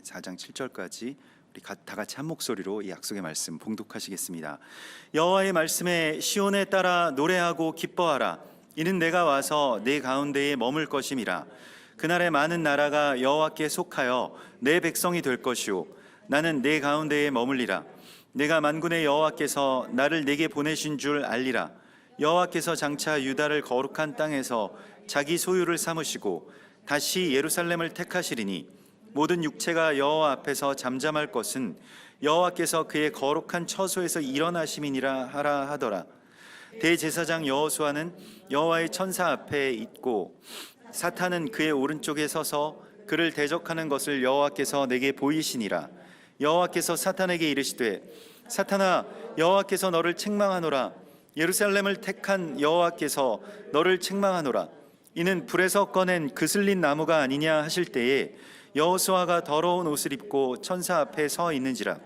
4장 7절까지 우리 다 같이 한 목소리로 이 약속의 말씀 봉독하시겠습니다. 여호와의 말씀에 시온에 따라 노래하고 기뻐하라. 이는 내가 와서 내 가운데에 머물 것임이라. 그날에 많은 나라가 여호와께 속하여 내 백성이 될 것이요 나는 내 가운데에 머물리라. 내가 만군의 여호와께서 나를 내게 보내신 줄 알리라. 여호와께서 장차 유다를 거룩한 땅에서 자기 소유를 삼으시고 다시 예루살렘을 택하시리니 모든 육체가 여호와 앞에서 잠잠할 것은 여호와께서 그의 거룩한 처소에서 일어나심이니라 하라 하더라. 대제사장 여호수아는 여호와의 천사 앞에 있고 사탄은 그의 오른쪽에 서서 그를 대적하는 것을 여호와께서 내게 보이시니라. 여호와께서 사탄에게 이르시되 사탄아, 여호와께서 너를 책망하노라. 예루살렘을 택한 여호와께서 너를 책망하노라. 이는 불에서 꺼낸 그슬린 나무가 아니냐 하실 때에 여호수아가 더러운 옷을 입고 천사 앞에 서 있는지라.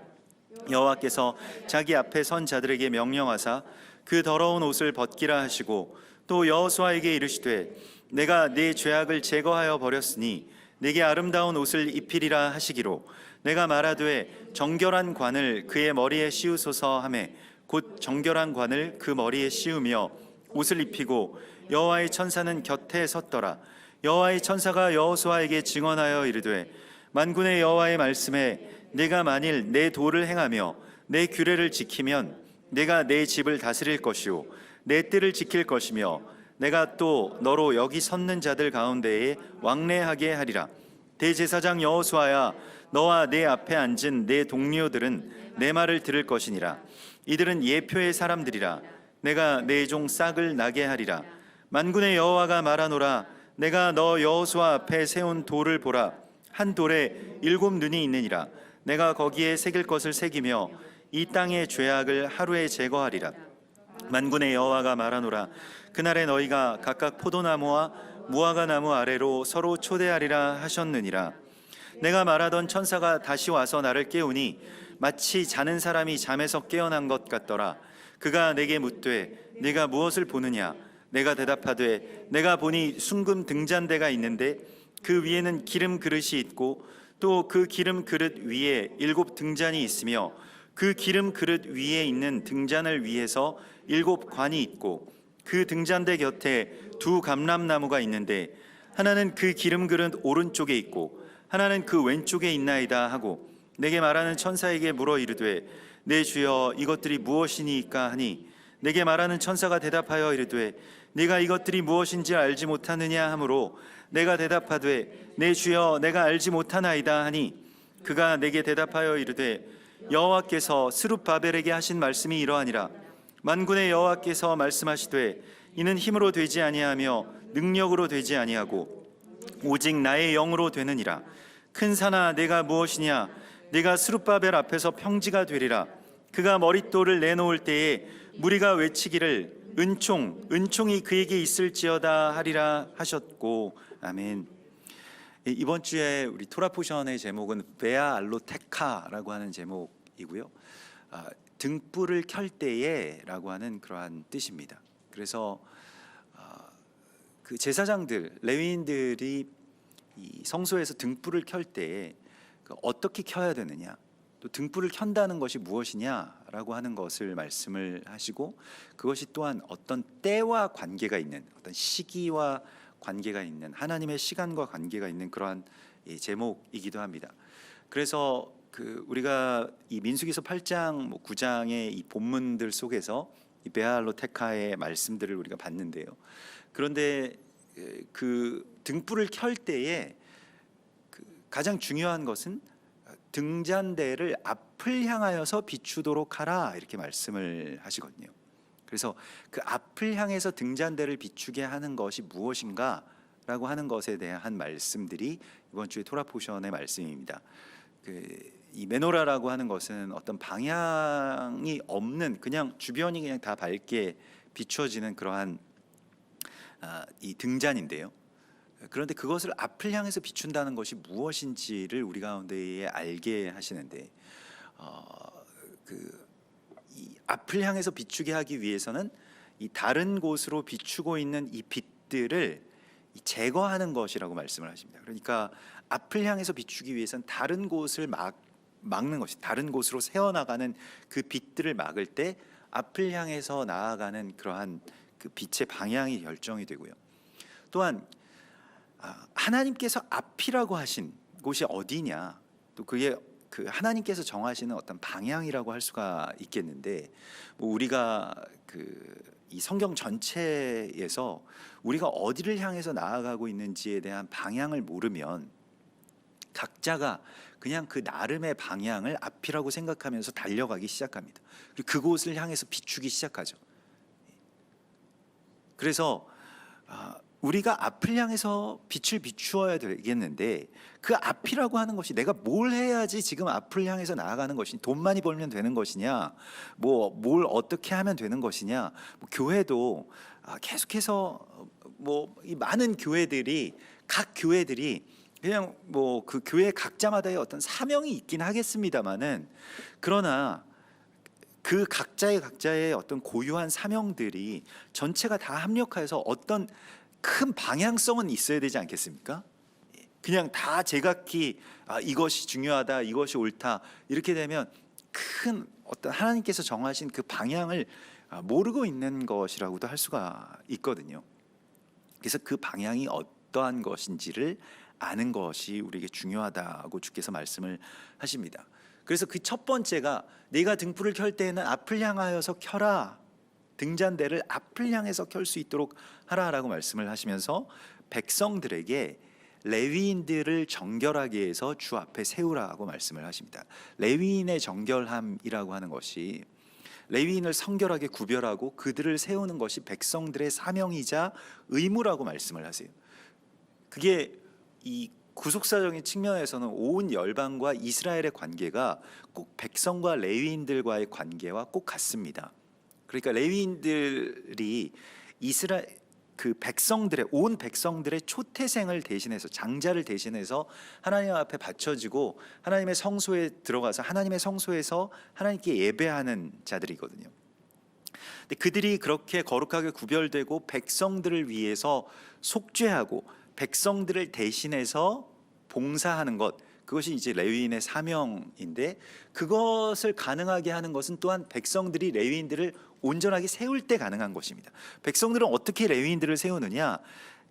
여호와께서 자기 앞에 선 자들에게 명령하사 그 더러운 옷을 벗기라 하시고 또 여호수아에게 이르시되 내가 네 죄악을 제거하여 버렸으니 내게 아름다운 옷을 입히리라 하시기로 내가 말하되 정결한 관을 그의 머리에 씌우소서 하매 곧 정결한 관을 그 머리에 씌우며 옷을 입히고 여호와의 천사는 곁에 섰더라. 여호와의 천사가 여호수아에게 증언하여 이르되 만군의 여호와의 말씀에 내가 만일 내 도를 행하며 내 규례를 지키면 내가 내 집을 다스릴 것이요 내 뜰을 지킬 것이며 내가 또 너로 여기 섰는 자들 가운데에 왕래하게 하리라. 대제사장 여호수아야, 너와 내 앞에 앉은 내 동료들은 내 말을 들을 것이니라. 이들은 예표의 사람들이라. 내가 내 종 싹을 나게 하리라. 만군의 여호와가 말하노라. 내가 너 여호수아 앞에 세운 돌을 보라. 한 돌에 7 눈이 있느니라. 내가 거기에 새길 것을 새기며 이 땅의 죄악을 하루에 제거하리라. 만군의 여호와가 말하노라. 그날에 너희가 각각 포도나무와 무화과 나무 아래로 서로 초대하리라 하셨느니라. 내가 말하던 천사가 다시 와서 나를 깨우니 마치 자는 사람이 잠에서 깨어난 것 같더라. 그가 내게 묻되 네가 무엇을 보느냐? 내가 대답하되 내가 보니 순금 등잔대가 있는데 그 위에는 기름 그릇이 있고 또 그 기름 그릇 위에 7 등잔이 있으며 그 기름 그릇 위에 있는 등잔을 위에서 7 관이 있고 그 등잔대 곁에 2 감람나무가 있는데 하나는 그 기름 그릇 오른쪽에 있고 하나는 그 왼쪽에 있나이다 하고 내게 말하는 천사에게 물어 이르되 내 주여 이것들이 무엇이니까 하니 내게 말하는 천사가 대답하여 이르되 네가 이것들이 무엇인지 알지 못하느냐 하므로 내가 대답하되 내 주여 내가 알지 못하나이다 하니 그가 내게 대답하여 이르되 여호와께서 스룹바벨에게 하신 말씀이 이러하니라. 만군의 여호와께서 말씀하시되 이는 힘으로 되지 아니하며 능력으로 되지 아니하고 오직 나의 영으로 되느니라. 큰 산아 내가 무엇이냐? 네가 스룹바벨 앞에서 평지가 되리라. 그가 머릿돌을 내놓을 때에 무리가 외치기를 은총이 그에게 있을지어다 하리라 하셨고. 아멘. 이번 주에 우리 토라 포션의 제목은 베아 알로테카라고 하는 제목이고요. 등불을 켤 때에라고 하는 그러한 뜻입니다. 그래서 그 제사장들, 레위인들이 이 성소에서 등불을 켤 때에 어떻게 켜야 되느냐, 또 등불을 켠다는 것이 무엇이냐라고 하는 것을 말씀을 하시고 그것이 또한 어떤 때와 관계가 있는, 어떤 시기와 관계가 있는, 하나님의 시간과 관계가 있는 그러한 제목이기도 합니다. 그래서 우리가 이 민수기서 8장, 9장의 이 본문들 속에서 이 베알로테카의 말씀들을 우리가 봤는데요. 그런데 그 등불을 켤 때에 가장 중요한 것은 등잔대를 앞을 향하여서 비추도록 하라, 이렇게 말씀을 하시거든요. 그래서 그 앞을 향해서 등잔대를 비추게 하는 것이 무엇인가 라고 하는 것에 대한 말씀들이 이번 주에 토라 포션의 말씀입니다. 이 메노라라고 하는 것은 어떤 방향이 없는, 그냥 주변이 그냥 다 밝게 비추어지는 그러한 이 등잔인데요. 그런데 그것을 앞을 향해서 비춘다는 것이 무엇인지를 우리 가운데에 알게 하시는데, 이 앞을 향해서 비추게 하기 위해서는 이 다른 곳으로 비추고 있는 이 빛들을 제거하는 것이라고 말씀을 하십니다. 그러니까 앞을 향해서 비추기 위해서는 다른 곳을 막는 것이, 다른 곳으로 새어나가는 그 빛들을 막을 때 앞을 향해서 나아가는 그러한 그 빛의 방향이 결정이 되고요. 또한 하나님께서 앞이라고 하신 곳이 어디냐, 또 그게 그 하나님께서 정하시는 어떤 방향이라고 할 수가 있겠는데, 뭐 우리가 이 성경 전체에서 우리가 어디를 향해서 나아가고 있는지에 대한 방향을 모르면 각자가 그냥 그 나름의 방향을 앞이라고 생각하면서 달려가기 시작합니다. 그리고 그곳을 향해서 비추기 시작하죠. 그래서 우리가 앞을 향해서 빛을 비추어야 되겠는데, 그 앞이라고 하는 것이 내가 뭘 해야지 지금 앞을 향해서 나아가는 것이냐, 돈 많이 벌면 되는 것이냐, 뭐 뭘 어떻게 하면 되는 것이냐, 뭐 교회도 계속해서 뭐 이 많은 교회들이, 각 교회들이 그냥 뭐 그 교회 각자마다의 어떤 사명이 있긴 하겠습니다마는, 그러나 그 각자의 어떤 고유한 사명들이 전체가 다 합력하여서 어떤 큰 방향성은 있어야 되지 않겠습니까? 그냥 다 제각기 이것이 중요하다, 이것이 옳다, 이렇게 되면 큰 어떤 하나님께서 정하신 그 방향을 모르고 있는 것이라고도 할 수가 있거든요. 그래서 그 방향이 어떠한 것인지를 아는 것이 우리에게 중요하다고 주께서 말씀을 하십니다. 그래서 그 첫 번째가, 네가 등불을 켤 때에는 앞을 향하여서 켜라, 등잔대를 앞을 향해서 켤 수 있도록 하라라고 말씀을 하시면서 백성들에게 레위인들을 정결하게 해서 주 앞에 세우라고 말씀을 하십니다. 레위인의 정결함이라고 하는 것이, 레위인을 성결하게 구별하고 그들을 세우는 것이 백성들의 사명이자 의무라고 말씀을 하세요. 그게 이 구속사적인 측면에서는 온 열방과 이스라엘의 관계가 꼭 백성과 레위인들과의 관계와 꼭 같습니다. 그러니까 레위인들이 그 백성들의, 온 백성들의 초태생을 대신해서, 장자를 대신해서 하나님 앞에 바쳐지고 하나님의 성소에 들어가서 하나님의 성소에서 하나님께 예배하는 자들이거든요. 근데 그들이 그렇게 거룩하게 구별되고 백성들을 위해서 속죄하고 백성들을 대신해서 봉사하는 것, 그것이 이제 레위인의 사명인데, 그것을 가능하게 하는 것은 또한 백성들이 레위인들을 온전하게 세울 때 가능한 것입니다. 백성들은 어떻게 레위인들을 세우느냐,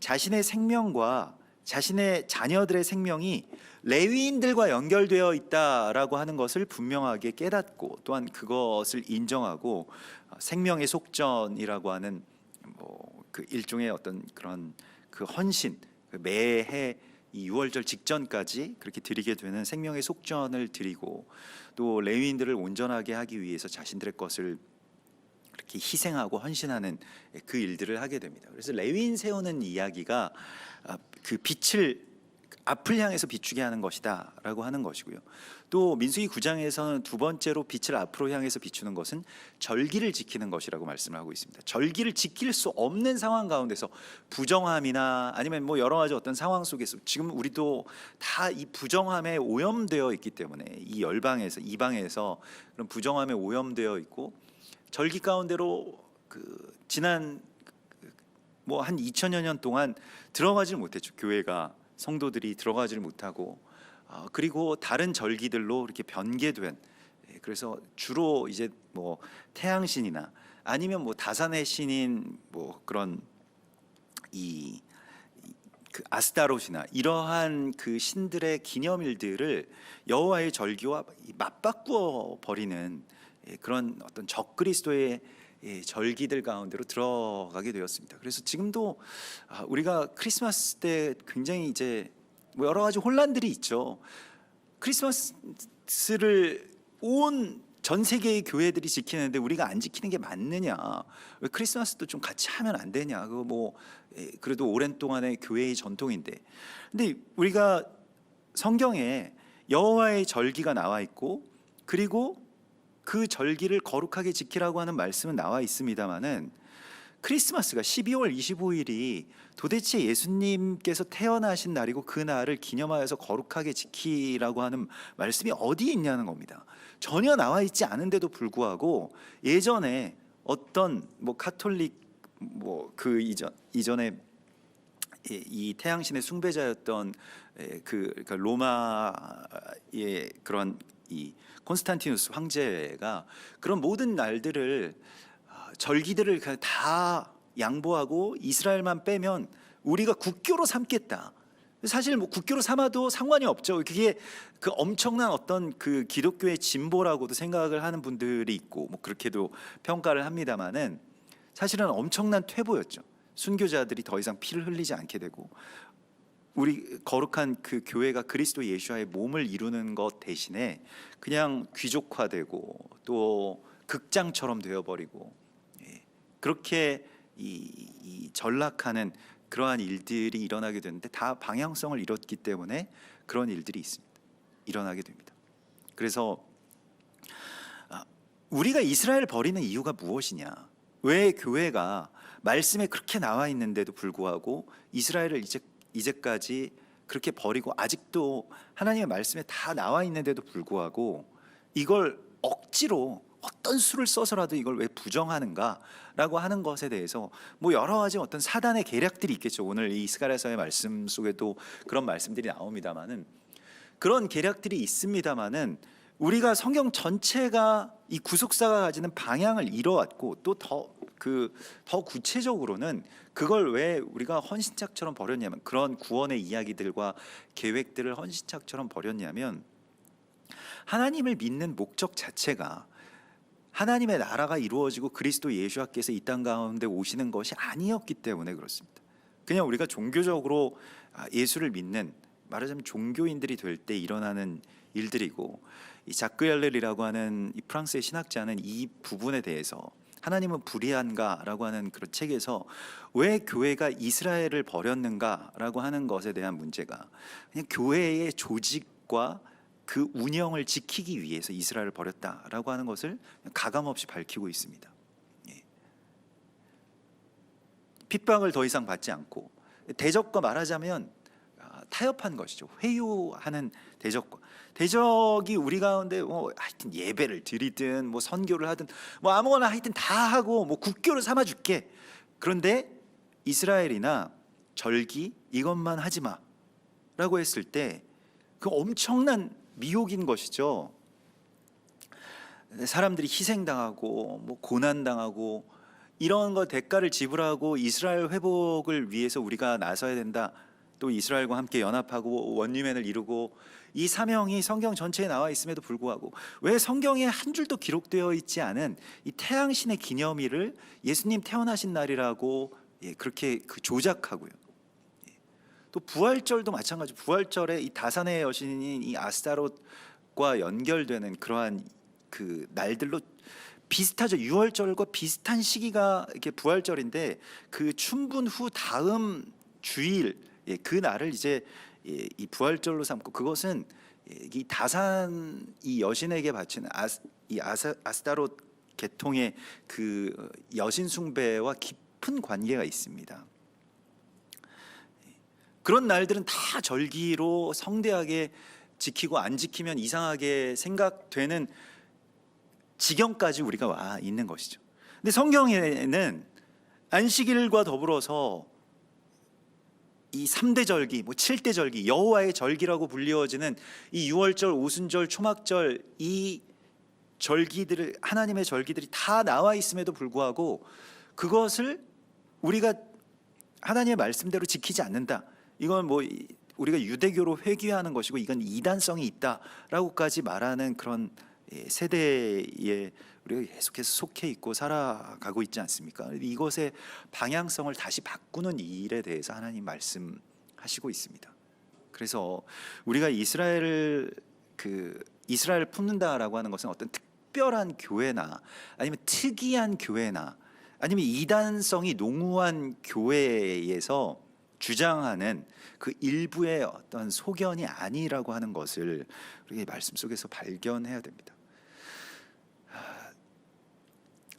자신의 생명과 자신의 자녀들의 생명이 레위인들과 연결되어 있다라고 하는 것을 분명하게 깨닫고, 또한 그것을 인정하고 생명의 속전이라고 하는 그 일종의 어떤 그런 그 헌신, 매해 이 유월절 직전까지 그렇게 드리게 되는 생명의 속전을 드리고, 또 레위인들을 온전하게 하기 위해서 자신들의 것을 그렇게 희생하고 헌신하는 그 일들을 하게 됩니다. 그래서 레위인 세우는 이야기가 그 빛을 앞을 향해서 비추게 하는 것이다라고 하는 것이고요. 또 민수기 9장에서는 두 번째로 빛을 앞으로 향해서 비추는 것은 절기를 지키는 것이라고 말씀을 하고 있습니다. 절기를 지킬 수 없는 상황 가운데서, 부정함이나 아니면 뭐 여러 가지 어떤 상황 속에서, 지금 우리도 다 이 부정함에 오염되어 있기 때문에, 이 열방에서 이방에서 그런 부정함에 오염되어 있고, 절기 가운데로 지난 뭐 한 2000여 년 동안 들어가질 못했죠. 교회가, 성도들이 들어가지를 못하고, 그리고 다른 절기들로 이렇게 변개된, 그래서 주로 이제 뭐 태양신이나 아니면 뭐 다산의 신인 뭐 그런 그 아스타롯이나 이러한 그 신들의 기념일들을 여호와의 절기와 맞바꾸어 버리는 그런 어떤 적그리스도의 절기들 가운데로 들어가게 되었습니다. 그래서 지금도 우리가 크리스마스 때 굉장히 이제 뭐 여러 가지 혼란들이 있죠. 크리스마스를 온 전 세계의 교회들이 지키는데 우리가 안 지키는 게 맞느냐? 왜 크리스마스도 좀 같이 하면 안 되냐? 그거 뭐 그래도 오랜 동안의 교회의 전통인데. 근데 우리가 성경에 여호와의 절기가 나와 있고, 그리고 그 절기를 거룩하게 지키라고 하는 말씀은 나와 있습니다만은, 크리스마스가 12월 25일이 도대체 예수님께서 태어나신 날이고 그 날을 기념하여서 거룩하게 지키라고 하는 말씀이 어디에 있냐는 겁니다. 전혀 나와 있지 않은데도 불구하고, 예전에 어떤 뭐 카톨릭 뭐 그 이전에 이 태양신의 숭배자였던 그러니까 로마의 그런 이 콘스탄티누스 황제가 그런 모든 날들을 절기들을 그냥 다 양보하고 이스라엘만 빼면 우리가 국교로 삼겠다. 사실 뭐 국교로 삼아도 상관이 없죠. 그게 그 엄청난 어떤 그 기독교의 진보라고도 생각을 하는 분들이 있고 뭐 그렇게도 평가를 합니다만은 사실은 엄청난 퇴보였죠. 순교자들이 더 이상 피를 흘리지 않게 되고 우리 거룩한 그 교회가 그리스도 예수와의 몸을 이루는 것 대신에 그냥 귀족화되고 또 극장처럼 되어버리고 그렇게 이 전락하는 그러한 일들이 일어나게 되는데 다 방향성을 잃었기 때문에 그런 일들이 있습니다. 일어나게 됩니다. 그래서 우리가 이스라엘을 버리는 이유가 무엇이냐? 왜 교회가 말씀에 그렇게 나와 있는데도 불구하고 이스라엘을 이제까지 그렇게 버리고 아직도 하나님의 말씀에 다 나와 있는데도 불구하고 이걸 억지로 어떤 수를 써서라도 이걸 왜 부정하는가라고 하는 것에 대해서 뭐 여러 가지 어떤 사단의 계략들이 있겠죠. 오늘 이 스가랴서의 말씀 속에도 그런 말씀들이 나옵니다만은 그런 계략들이 있습니다만은 우리가 성경 전체가 이 구속사가 가지는 방향을 이뤄왔고 또 더 구체적으로는 그걸 왜 우리가 헌신짝처럼 버렸냐면 그런 구원의 이야기들과 계획들을 헌신짝처럼 버렸냐면 하나님을 믿는 목적 자체가 하나님의 나라가 이루어지고 그리스도 예수께서 이 땅 가운데 오시는 것이 아니었기 때문에 그렇습니다. 그냥 우리가 종교적으로 예수를 믿는 말하자면 종교인들이 될 때 일어나는 일들이고 이 자크 얄렐이라고 하는 이 프랑스의 신학자는 이 부분에 대해서 하나님은 불의한가라고 하는 그런 책에서 왜 교회가 이스라엘을 버렸는가라고 하는 것에 대한 문제가 그냥 교회의 조직과 그 운영을 지키기 위해서 이스라엘을 버렸다라고 하는 것을 가감없이 밝히고 있습니다. 핍박을 더 이상 받지 않고 대적과 말하자면 타협한 것이죠. 회유하는 대적이 우리 가운데 뭐 하여튼 예배를 드리든 뭐 선교를 하든 뭐 아무거나 하여튼 다 하고 뭐 국교를 삼아줄게. 그런데 이스라엘이나 절기 이것만 하지 마라고 했을 때 그 엄청난 미혹인 것이죠. 사람들이 희생당하고 뭐 고난당하고 이런 거 대가를 지불하고 이스라엘 회복을 위해서 우리가 나서야 된다. 또 이스라엘과 함께 연합하고 원리맨을 이루고 이 사명이 성경 전체에 나와 있음에도 불구하고 왜 성경에 한 줄도 기록되어 있지 않은 이 태양신의 기념일을 예수님 태어나신 날이라고 그렇게 조작하고요. 또 부활절도 마찬가지. 부활절에 이 다산의 여신인 이 아스타롯과 연결되는 그러한 그 날들로 비슷하죠. 6월절과 비슷한 시기가 이렇게 부활절인데 그 춘분 후 다음 주일 그 날을 이제 이 부활절로 삼고 그것은 이 다산 이 여신에게 바치는 아스타롯 계통의 그 여신 숭배와 깊은 관계가 있습니다. 그런 날들은 다 절기로 성대하게 지키고 안 지키면 이상하게 생각되는 지경까지 우리가 와 있는 것이죠. 근데 성경에는 안식일과 더불어서 이 3대 절기, 뭐 7대 절기, 여호와의 절기라고 불리워지는 이 유월절, 오순절, 초막절 이 절기들을 하나님의 절기들이 다 나와 있음에도 불구하고 그것을 우리가 하나님의 말씀대로 지키지 않는다. 이건 뭐 우리가 유대교로 회귀하는 것이고 이건 이단성이 있다라고까지 말하는 그런 세대에 우리가 계속해서 속해 있고 살아가고 있지 않습니까? 이것의 방향성을 다시 바꾸는 일에 대해서 하나님 말씀하시고 있습니다. 그래서 우리가 이스라엘을 품는다라고 하는 것은 어떤 특별한 교회나 아니면 특이한 교회나 아니면 이단성이 농후한 교회에서 주장하는 그 일부의 어떤 소견이 아니라고 하는 것을 우리 말씀 속에서 발견해야 됩니다.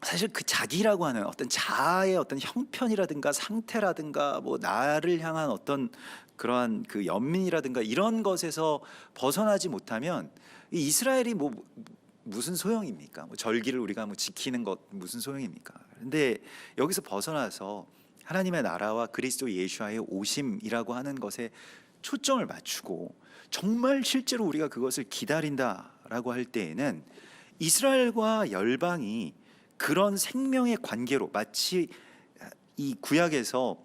사실 그 자기라고 하는 어떤 자아의 어떤 형편이라든가 상태라든가 뭐 나를 향한 어떤 그러한 그 연민이라든가 이런 것에서 벗어나지 못하면 이 이스라엘이 뭐 무슨 소용입니까? 뭐 절기를 우리가 뭐 지키는 것 무슨 소용입니까? 근데 여기서 벗어나서 하나님의 나라와 그리스도 예수와의 오심이라고 하는 것에 초점을 맞추고 정말 실제로 우리가 그것을 기다린다라고 할 때에는 이스라엘과 열방이 그런 생명의 관계로 마치 이 구약에서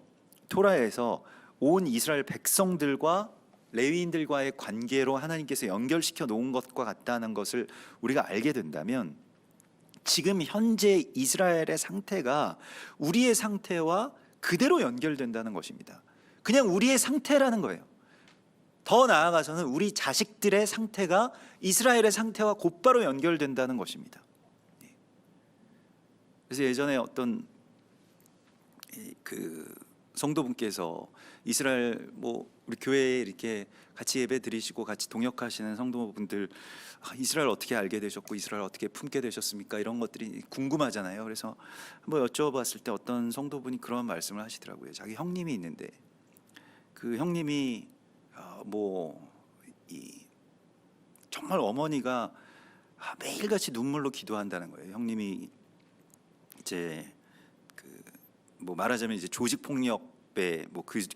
토라에서 온 이스라엘 백성들과 레위인들과의 관계로 하나님께서 연결시켜 놓은 것과 같다는 것을 우리가 알게 된다면 지금 현재 이스라엘의 상태가 우리의 상태와 그대로 연결된다는 것입니다. 그냥 우리의 상태라는 거예요. 더 나아가서는 우리 자식들의 상태가 이스라엘의 상태와 곧바로 연결된다는 것입니다. 그래서 예전에 어떤 그 성도분께서 이스라엘 우리 교회에 이렇게 같이 예배 드리시고 같이 동역하시는 성도분들 이스라엘 어떻게 알게 되셨고 이스라엘 어떻게 품게 되셨습니까? 이런 것들이 궁금하잖아요. 그래서 한번 여쭤봤을 때 어떤 성도분이 그런 말씀을 하시더라고요. 자기 형님이 있는데 그 형님이 정말 어머니가 매일같이 눈물로 기도한다는 거예요. 형님이 이제 말하자면 이제 조직 폭력배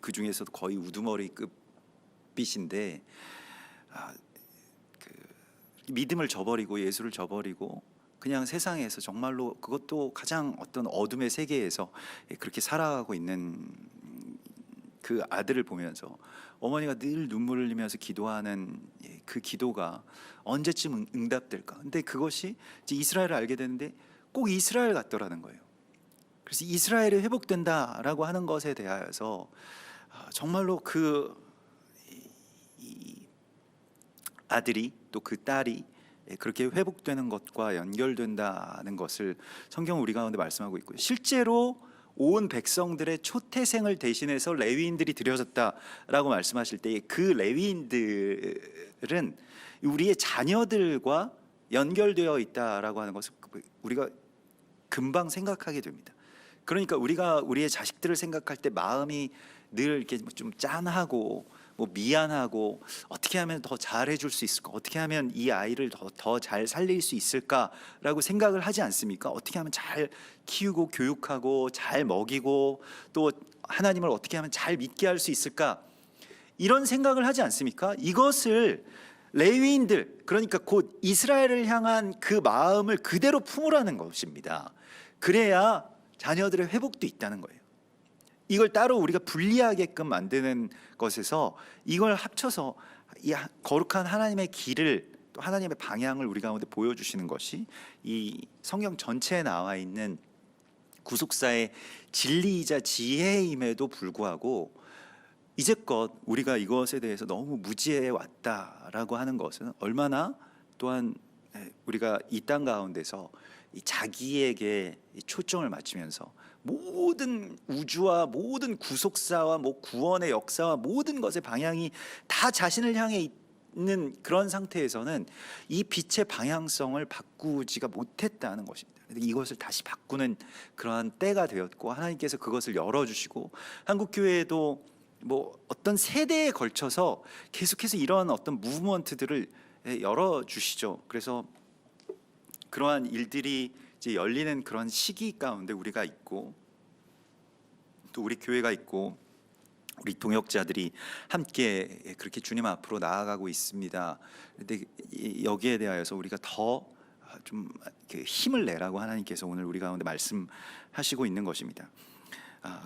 그 중에서도 거의 우두머리급빛인데 믿음을 저버리고 예수를 저버리고 그냥 세상에서 정말로 그것도 가장 어떤 어둠의 세계에서 그렇게 살아가고 있는 그 아들을 보면서 어머니가 늘 눈물을 흘리면서 기도하는 그 기도가 언제쯤 응답될까? 근데 그것이 이제 이스라엘을 알게 되는데 꼭 이스라엘 같더라는 거예요. 그래서 이스라엘이 회복된다라고 하는 것에 대하여서 정말로 이 아들이 또 그 딸이 그렇게 회복되는 것과 연결된다는 것을 성경은 우리 가운데 말씀하고 있고요. 실제로 온 백성들의 초태생을 대신해서 레위인들이 드려졌다라고 말씀하실 때 그 레위인들은 우리의 자녀들과 연결되어 있다라고 하는 것을 우리가 금방 생각하게 됩니다. 그러니까 우리가 우리의 자식들을 생각할 때 마음이 늘 이렇게 좀 짠하고 미안하고 어떻게 하면 더 잘해줄 수 있을까? 어떻게 하면 이 아이를 더 잘 살릴 수 있을까라고 생각을 하지 않습니까? 어떻게 하면 잘 키우고 교육하고 잘 먹이고 또 하나님을 어떻게 하면 잘 믿게 할 수 있을까? 이런 생각을 하지 않습니까? 이것을 레위인들, 그러니까 곧 이스라엘을 향한 그 마음을 그대로 품으라는 것입니다. 그래야 자녀들의 회복도 있다는 거예요. 이걸 따로 우리가 분리하게끔 만드는 것에서 이걸 합쳐서 이 거룩한 하나님의 길을 또 하나님의 방향을 우리 가운데 보여주시는 것이 이 성경 전체에 나와 있는 구속사의 진리이자 지혜임에도 불구하고 이제껏 우리가 이것에 대해서 너무 무지해 왔다라고 하는 것은 얼마나 또한 우리가 이 땅 가운데서 자기에게 초점을 맞추면서 모든 우주와 모든 구속사와 구원의 역사와 모든 것의 방향이 다 자신을 향해 있는 그런 상태에서는 이 빛의 방향성을 바꾸지가 못했다는 것입니다. 이것을 다시 바꾸는 그러한 때가 되었고 하나님께서 그것을 열어주시고 한국교회에도 어떤 세대에 걸쳐서 계속해서 이러한 어떤 무브먼트들을 열어주시죠. 그래서 그러한 일들이 이제 열리는 그런 시기 가운데 우리가 있고 또 우리 교회가 있고 우리 동역자들이 함께 그렇게 주님 앞으로 나아가고 있습니다. 그런데 여기에 대하여서 우리가 더 좀 힘을 내라고 하나님께서 오늘 우리 가운데 말씀하시고 있는 것입니다.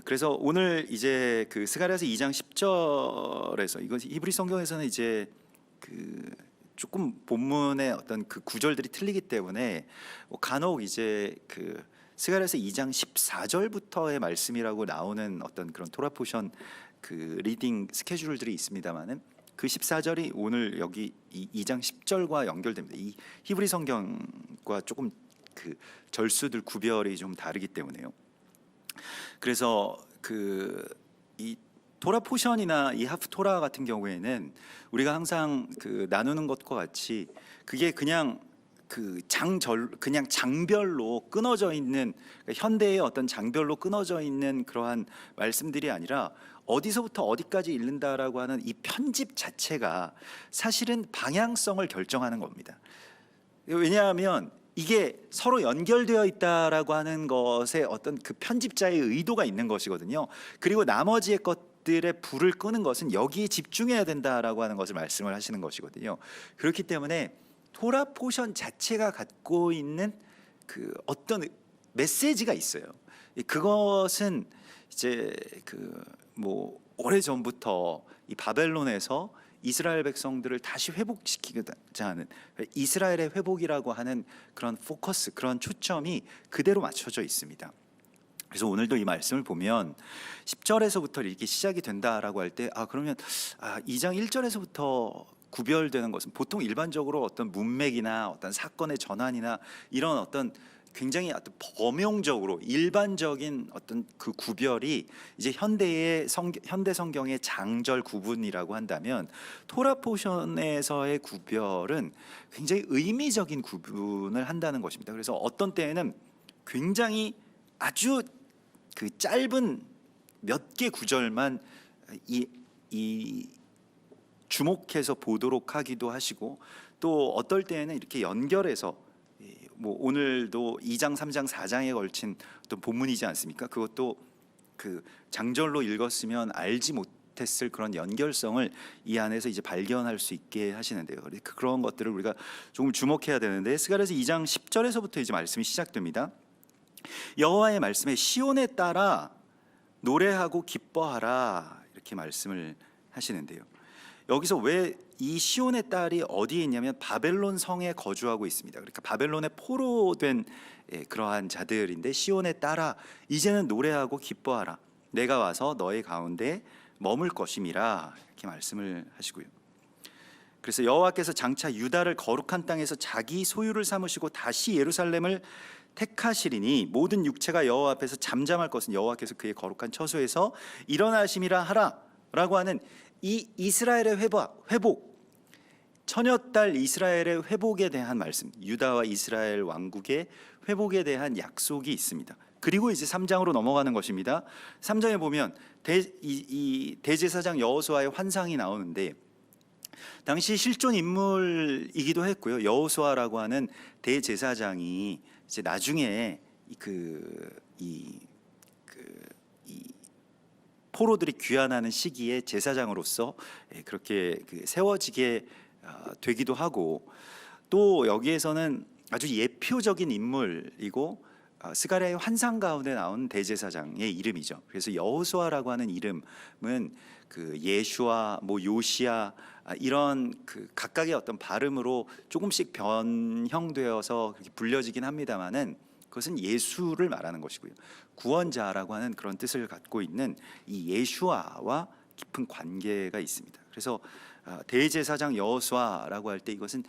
그래서 오늘 이제 그 스가랴서 2장 10절에서 이것 히브리 성경에서는 이제 조금 본문의 어떤 그 구절들이 틀리기 때문에 간혹 이제 그 스가랴서 2장 14절부터의 말씀이라고 나오는 어떤 그런 토라 포션 그 리딩 스케줄들이 있습니다만은 그 14절이 오늘 여기 이 2장 10절과 연결됩니다. 이 히브리 성경과 조금 그 절수들 구별이 좀 다르기 때문에요. 그래서 이 토라 포션이나 이 하프 토라 같은 경우에는 우리가 항상 나누는 것과 같이 그게 그냥 그냥 장별로 끊어져 있는 현대의 어떤 장별로 끊어져 있는 그러한 말씀들이 아니라 어디서부터 어디까지 읽는다라고 하는 이 편집 자체가 사실은 방향성을 결정하는 겁니다. 왜냐하면 이게 서로 연결되어 있다라고 하는 것에 어떤 그 편집자의 의도가 있는 것이거든요. 그리고 나머지의 것들의 불을 끄는 것은 여기에 집중해야 된다라고 하는 것을 말씀을 하시는 것이거든요. 그렇기 때문에 토라 포션 자체가 갖고 있는 그 어떤 메시지가 있어요. 그것은 이제 그 뭐 오래 전부터 이 바벨론에서 이스라엘 백성들을 다시 회복시키고자 하는 이스라엘의 회복이라고 하는 그런 포커스, 그런 초점이 그대로 맞춰져 있습니다. 그래서 오늘도 이 말씀을 보면 10절에서부터 이렇게 시작이 된다라고 할 때 그러면 2장 1절에서부터 구별되는 것은 보통 일반적으로 어떤 문맥이나 어떤 사건의 전환이나 이런 어떤 굉장히 어떤 범용적으로 일반적인 어떤 그 구별이 이제 현대 성경의 장절 구분이라고 한다면 토라 포션에서의 구별은 굉장히 의미적인 구분을 한다는 것입니다. 그래서 어떤 때에는 굉장히 아주 그 짧은 몇 개 구절만 이 주목해서 보도록 하기도 하시고, 또 어떨 때에는 이렇게 연결해서 뭐 오늘도 2장, 3장, 4장에 걸친 어떤 본문이지 않습니까? 그것도 그 장절로 읽었으면 알지 못했을 그런 연결성을 이 안에서 이제 발견할 수 있게 하시는데요. 그런 것들을 우리가 조금 주목해야 되는데, 스가랴서 2장 10절에서부터 이제 말씀이 시작됩니다. 여호와의 말씀에 시온에 따라 노래하고 기뻐하라, 이렇게 말씀을 하시는데요. 여기서 왜 이 시온의 딸이 어디에 있냐면 바벨론 성에 거주하고 있습니다. 그러니까 바벨론에 포로된 그러한 자들인데, 시온에 따라 이제는 노래하고 기뻐하라, 내가 와서 너희 가운데 머물 것임이라, 이렇게 말씀을 하시고요. 그래서 여호와께서 장차 유다를 거룩한 땅에서 자기 소유를 삼으시고 다시 예루살렘을 택하시리니 모든 육체가 여호와 앞에서 잠잠할 것은 여호와께서 그의 거룩한 처소에서 일어나심이라 하라, 라고 하는 이 이스라엘의 회복, 처녀딸 이스라엘의 회복에 대한 말씀, 유다와 이스라엘 왕국의 회복에 대한 약속이 있습니다. 그리고 이제 3장으로 넘어가는 것입니다. 3장에 보면 대제사장 여호수아의 환상이 나오는데, 당시 실존 인물이기도 했고요. 여호수아라고 하는 대제사장이 이제 나중에 이 포로들이 귀환하는 시기에 제사장으로서 그렇게 세워지게 되기도 하고, 또 여기에서는 아주 예표적인 인물이고 스가랴의 환상 가운데 나온 대제사장의 이름이죠. 그래서 여호수아라고 하는 이름은 그 예슈아, 뭐 요시야, 이런 그 각각의 어떤 발음으로 조금씩 변형되어서 그렇게 불려지긴 합니다만은 그것은 예수를 말하는 것이고요. 구원자라고 하는 그런 뜻을 갖고 있는 이 예슈아와 깊은 관계가 있습니다. 그래서 대제사장 여호수아라고 할 때 이것은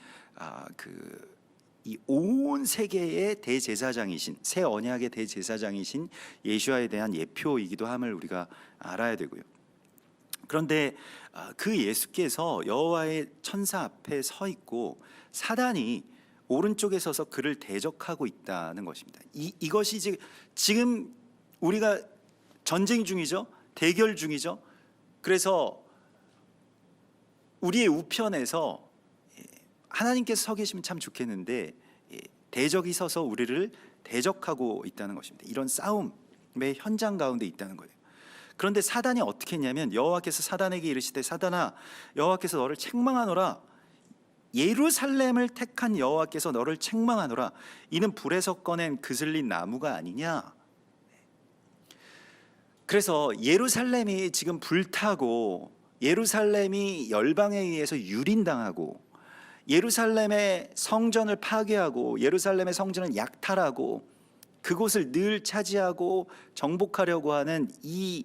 이 온 세계의 대제사장이신, 새 언약의 대제사장이신 예수와에 대한 예표이기도 함을 우리가 알아야 되고요. 그런데 그 예수께서 여호와의 천사 앞에 서 있고 사단이 오른쪽에 서서 그를 대적하고 있다는 것입니다. 이것이 지금 우리가 전쟁 중이죠. 대결 중이죠. 그래서 우리의 우편에서 하나님께서 서 계시면 참 좋겠는데 대적이 서서 우리를 대적하고 있다는 것입니다. 이런 싸움의 현장 가운데 있다는 거예요. 그런데 사단이 어떻게 했냐면, 여호와께서 사단에게 이르시되 사단아, 여호와께서 너를 책망하노라, 예루살렘을 택한 여호와께서 너를 책망하노라, 이는 불에서 꺼낸 그슬린 나무가 아니냐. 그래서 예루살렘이 지금 불타고, 예루살렘이 열방에 의해서 유린당하고, 예루살렘의 성전을 파괴하고, 예루살렘의 성전을 약탈하고, 그곳을 늘 차지하고 정복하려고 하는 이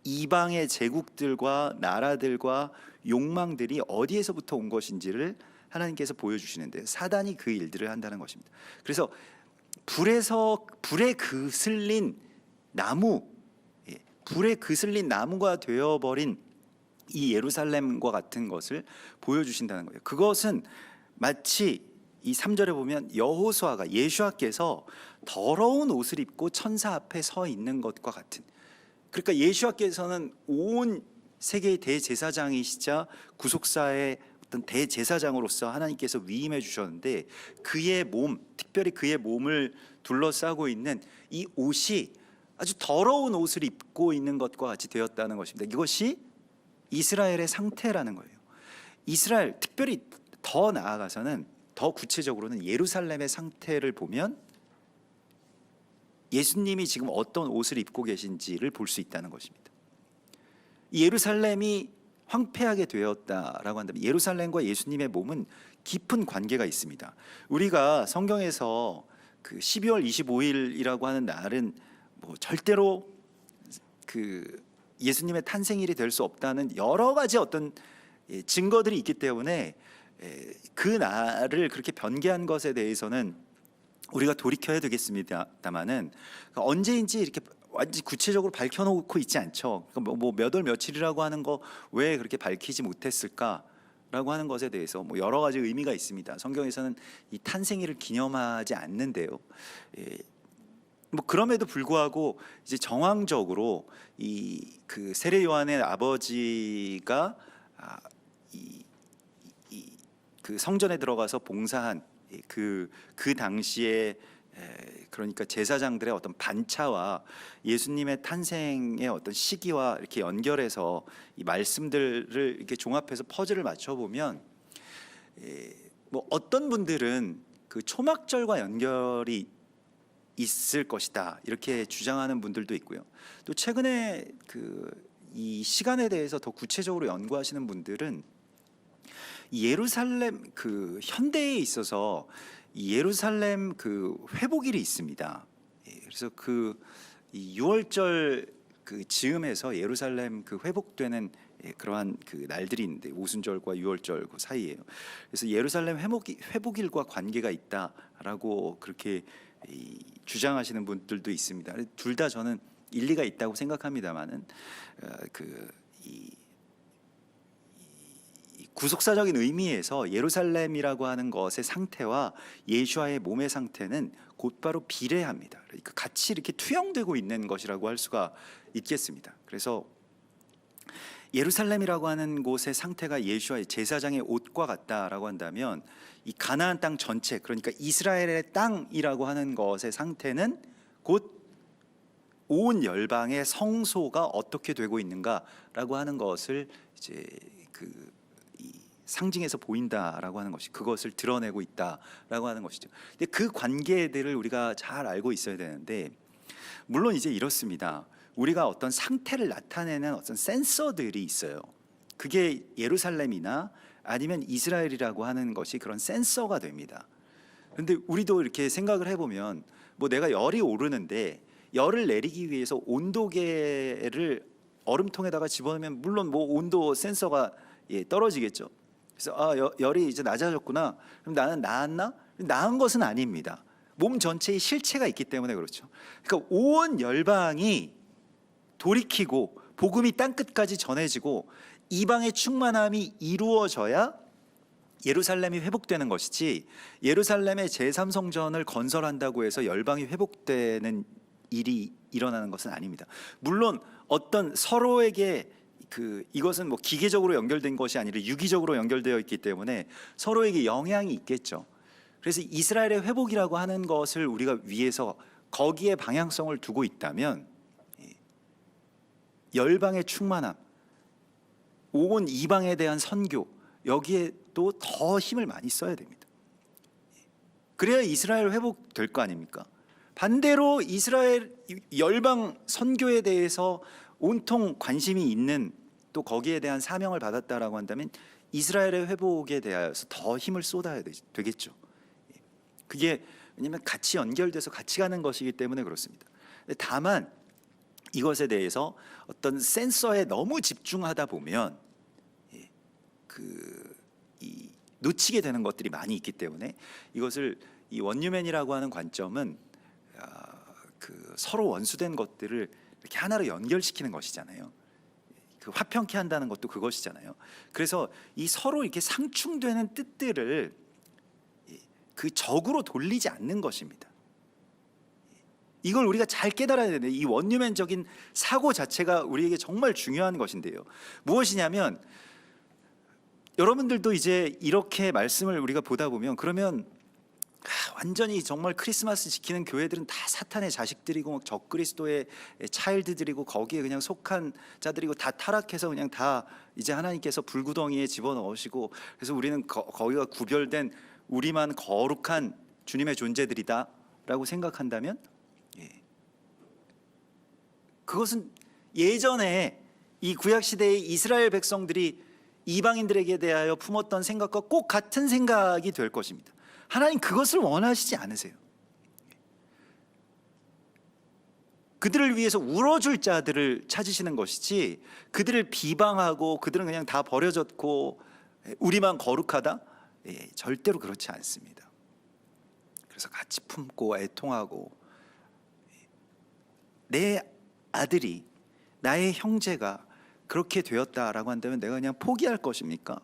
이방의 제국들과 나라들과 욕망들이 어디에서부터 온 것인지를 하나님께서 보여주시는데, 사단이 그 일들을 한다는 것입니다. 그래서 불에 그슬린 나무, 불에 그슬린 나무가 되어버린 이 예루살렘과 같은 것을 보여주신다는 거예요. 그것은 마치 이 3절에 보면 여호수아가, 예수아께서 더러운 옷을 입고 천사 앞에 서 있는 것과 같은, 그러니까 예수아께서는 온 세계의 대제사장이시자 구속사의 어떤 어떤 대제사장으로서 하나님께서 위임해 주셨는데 그의 몸, 특별히 그의 몸을 둘러싸고 있는 이 옷이 아주 더러운 옷을 입고 있는 것과 같이 되었다는 것입니다. 이것이 이스라엘의 상태라는 거예요. 이스라엘, 특별히 더 나아가서는 더 구체적으로는 예루살렘의 상태를 보면 예수님이 지금 어떤 옷을 입고 계신지를 볼 수 있다는 것입니다. 예루살렘이 황폐하게 되었다라고 한다면 예루살렘과 예수님의 몸은 깊은 관계가 있습니다. 우리가 성경에서 그 12월 25일이라고 하는 날은 뭐 절대로 그 예수님의 탄생일이 될 수 없다는 여러 가지 어떤 증거들이 있기 때문에 그 날을 그렇게 변개한 것에 대해서는 우리가 돌이켜야 되겠습니다만은 언제인지 이렇게 완전 구체적으로 밝혀놓고 있지 않죠. 뭐 몇 월 며칠이라고 하는 거 왜 그렇게 밝히지 못했을까라고 하는 것에 대해서 뭐 여러 가지 의미가 있습니다. 성경에서는 이 탄생일을 기념하지 않는데요. 뭐 그럼에도 불구하고 이제 정황적으로 이 그 세례 요한의 아버지가 그 성전에 들어가서 봉사한 그 당시에 그러니까 제사장들의 어떤 반차와 예수님의 탄생의 어떤 시기와 이렇게 연결해서 이 말씀들을 이렇게 종합해서 퍼즐을 맞춰 보면 뭐 어떤 분들은 그 초막절과 연결이 있을 것이다 이렇게 주장하는 분들도 있고요. 또 최근에 그 이 시간에 대해서 더 구체적으로 연구하시는 분들은 예루살렘 그 현대에 있어서 예루살렘 그 회복일이 있습니다. 그래서 이 6월절 그 즈음에서 예루살렘 그 회복되는 그러한 그 날들이 있는데 오순절과 6월절 그 사이에요. 그래서 예루살렘 회복일과 관계가 있다라고 그렇게 주장하시는 분들도 있습니다. 둘 다 저는 일리가 있다고 생각합니다만은 구속사적인 의미에서 예루살렘이라고 하는 것의 상태와 예수와의 몸의 상태는 곧바로 비례합니다. 그러니까 같이 이렇게 투영되고 있는 것이라고 할 수가 있겠습니다. 그래서 예루살렘이라고 하는 곳의 상태가 예수와의 제사장의 옷과 같다라고 한다면 이 가나안 땅 전체, 그러니까 이스라엘의 땅이라고 하는 것의 상태는 곧 온 열방의 성소가 어떻게 되고 있는가라고 하는 것을 이제 상징에서 보인다라고 하는 것이 그것을 드러내고 있다라고 하는 것이죠. 근데 그 관계들을 우리가 잘 알고 있어야 되는데 물론 이제 이렇습니다. 우리가 어떤 상태를 나타내는 어떤 센서들이 있어요. 그게 예루살렘이나 아니면 이스라엘이라고 하는 것이 그런 센서가 됩니다. 그런데 우리도 이렇게 생각을 해보면 뭐 내가 열이 오르는데 열을 내리기 위해서 온도계를 얼음통에다가 집어넣으면 물론 뭐 온도 센서가 떨어지겠죠. 그래서 열이 이제 낮아졌구나. 그럼 나는 나았나? 나은 것은 아닙니다. 몸 전체에 실체가 있기 때문에 그렇죠. 그러니까 온 열방이 돌이키고 복음이 땅끝까지 전해지고 이방의 충만함이 이루어져야 예루살렘이 회복되는 것이지 예루살렘의 제3성전을 건설한다고 해서 열방이 회복되는 일이 일어나는 것은 아닙니다. 물론 어떤 서로에게 이것은 뭐 기계적으로 연결된 것이 아니라 유기적으로 연결되어 있기 때문에 서로에게 영향이 있겠죠. 그래서 이스라엘의 회복이라고 하는 것을 우리가 위해서 거기에 방향성을 두고 있다면 열방의 충만함, 온 이방에 대한 선교 여기에 또 더 힘을 많이 써야 됩니다. 그래야 이스라엘 회복될 거 아닙니까? 반대로 이스라엘 열방 선교에 대해서 온통 관심이 있는 또 거기에 대한 사명을 받았다라고 한다면 이스라엘의 회복에 대하여서 더 힘을 쏟아야 되겠죠. 그게 왜냐하면 같이 연결돼서 같이 가는 것이기 때문에 그렇습니다. 다만 이것에 어떤 센서에 너무 집중하다 보면 놓치게 되는 것들이 많이 있기 때문에 이것을 이 원유맨이라고 하는 관점은 서로 원수된 것들을 이렇게 하나로 연결시키는 것이잖아요. 그 화평케 한다는 것도 그것이잖아요. 그래서 이 서로 이렇게 상충되는 뜻들을 그 적으로 돌리지 않는 것입니다. 이걸 우리가 잘 깨달아야 되는데 이 원유맨적인 사고 자체가 우리에게 정말 중요한 것인데요. 무엇이냐면 여러분들도 이제 이렇게 말씀을 우리가 보다 보면 그러면 완전히 정말 크리스마스 지키는 교회들은 다 사탄의 자식들이고 적그리스도의 차일드들이고 거기에 그냥 속한 자들이고 다 타락해서 그냥 다 이제 하나님께서 불구덩이에 집어넣으시고 그래서 우리는 거기가 구별된 우리만 거룩한 주님의 존재들이다라고 생각한다면 그것은 예전에 이 구약 시대의 이스라엘 백성들이 이방인들에게 대하여 품었던 생각과 꼭 같은 생각이 될 것입니다. 하나님 그것을 원하시지 않으세요. 그들을 위해서 울어줄 자들을 찾으시는 것이지 그들을 비방하고 그들은 그냥 다 버려졌고 우리만 거룩하다? 절대로 그렇지 않습니다. 그래서 같이 품고 애통하고 내 아들이 나의 형제가 그렇게 되었다라고 한다면 내가 그냥 포기할 것입니까?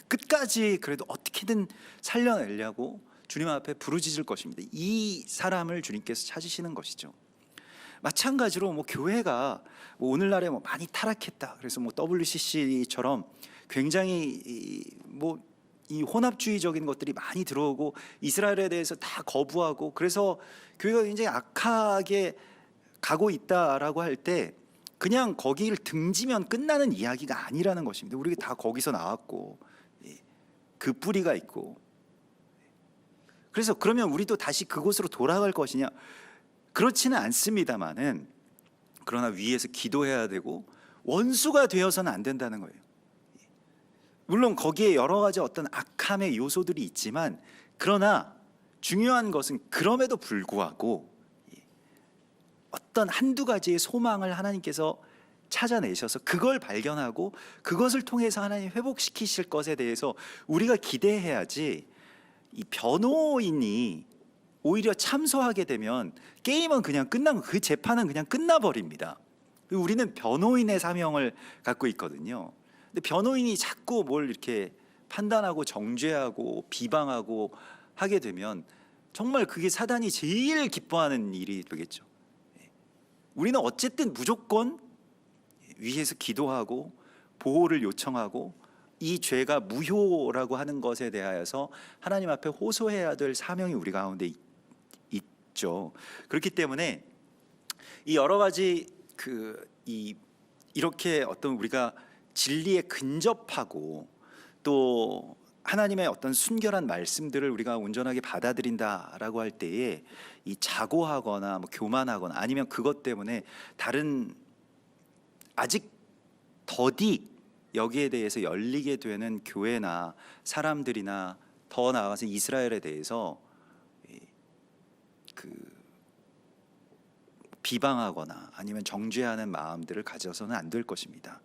끝까지 그래도 어떻게든 살려내려고 주님 앞에 부르짖을 것입니다. 이 사람을 주님께서 찾으시는 것이죠. 마찬가지로 교회가 오늘날에 많이 타락했다. 그래서 WCC처럼 굉장히 이 혼합주의적인 것들이 많이 들어오고 이스라엘에 대해서 다 거부하고 그래서 교회가 굉장히 악하게 가고 있다라고 할 때 그냥 거기를 등지면 끝나는 이야기가 아니라는 것입니다. 우리가 다 거기서 나왔고 그 뿌리가 있고 그래서 그러면 우리도 다시 그곳으로 돌아갈 것이냐? 그렇지는 않습니다만은 그러나 위에서 기도해야 되고 원수가 되어서는 안 된다는 거예요. 물론 거기에 여러 가지 어떤 악함의 요소들이 있지만 그러나 중요한 것은 그럼에도 불구하고 어떤 한두 가지의 소망을 하나님께서 찾아내셔서 그걸 발견하고 그것을 통해서 하나님 회복시키실 것에 대해서 우리가 기대해야지 이 변호인이 오히려 참소하게 되면 게임은 그냥 끝나고 그 재판은 그냥 끝나버립니다. 우리는 변호인의 사명을 갖고 있거든요. 근데 변호인이 자꾸 뭘 이렇게 판단하고 정죄하고 비방하고 하게 되면 정말 그게 사단이 제일 기뻐하는 일이 되겠죠. 우리는 어쨌든 무조건 위에서 기도하고 보호를 요청하고 이 죄가 무효라고 하는 것에 대하여서 하나님 앞에 호소해야 될 사명이 우리 가운데 있죠. 그렇기 때문에 이 여러 가지 이렇게 어떤 우리가 진리에 근접하고 또 하나님의 어떤 순결한 말씀들을 우리가 온전하게 받아들인다라고 할 때에 이 자고하거나 교만하거나 아니면 그것 때문에 다른 아직 더디 여기에 대해서 열리게 되는 교회나 사람들이나 더 나아가서 이스라엘에 대해서 비방하거나 아니면 정죄하는 마음들을 가져서는 안 될 것입니다.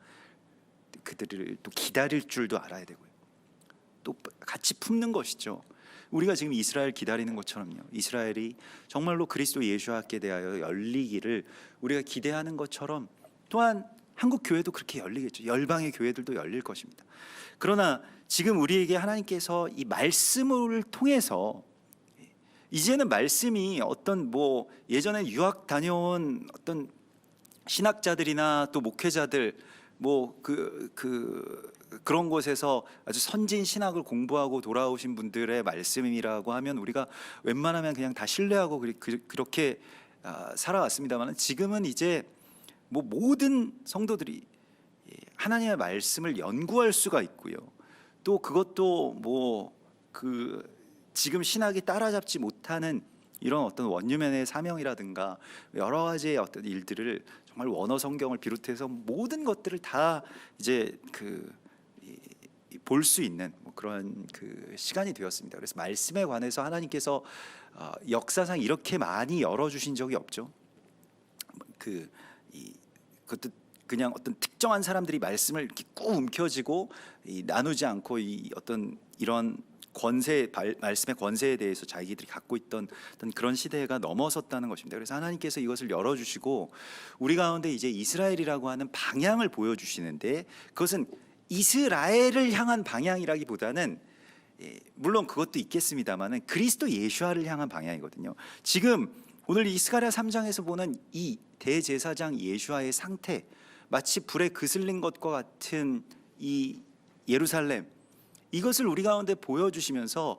그들을 또 기다릴 줄도 알아야 되고요. 또 같이 품는 것이죠. 우리가 지금 이스라엘 기다리는 것처럼요. 이스라엘이 정말로 그리스도 예수께 대하여 열리기를 우리가 기대하는 것처럼 또한 한국 교회도 그렇게 열리겠죠. 열방의 교회들도 열릴 것입니다. 그러나 지금 우리에게 하나님께서 이 말씀을 통해서 이제는 말씀이 어떤 예전에 유학 다녀온 어떤 신학자들이나 또 목회자들 그런 곳에서 아주 선진 신학을 공부하고 돌아오신 분들의 말씀이라고 하면 우리가 웬만하면 그냥 다 신뢰하고 그렇게 살아왔습니다만 지금은 이제 모든 성도들이 하나님의 말씀을 연구할 수가 있고요. 또 그것도 지금 신학이 따라잡지 못하는 이런 어떤 원유맨의 사명이라든가 여러 가지의 어떤 일들을 정말 원어 성경을 비롯해서 모든 것들을 다 이제 볼 수 있는 그런 시간이 되었습니다. 그래서 말씀에 관해서 하나님께서 역사상 이렇게 많이 열어주신 적이 없죠. 그것도 그냥 어떤 특정한 사람들이 말씀을 이렇게 꾹 움켜쥐고 나누지 않고 어떤 이런 말씀의 권세에 대해서 자기들이 갖고 있던 어떤 그런 시대가 넘어섰다는 것입니다. 그래서 하나님께서 이것을 열어주시고 우리 가운데 이제 이스라엘이라고 하는 방향을 보여주시는데 그것은 이스라엘을 향한 방향이라기보다는 물론 그것도 있겠습니다만은 그리스도 예수를 향한 방향이거든요. 지금 오늘 이 스가랴 3장에서 보는 이 대제사장 예수와의 상태, 마치 불에 그슬린 것과 같은 이 예루살렘, 이것을 우리 가운데 보여주시면서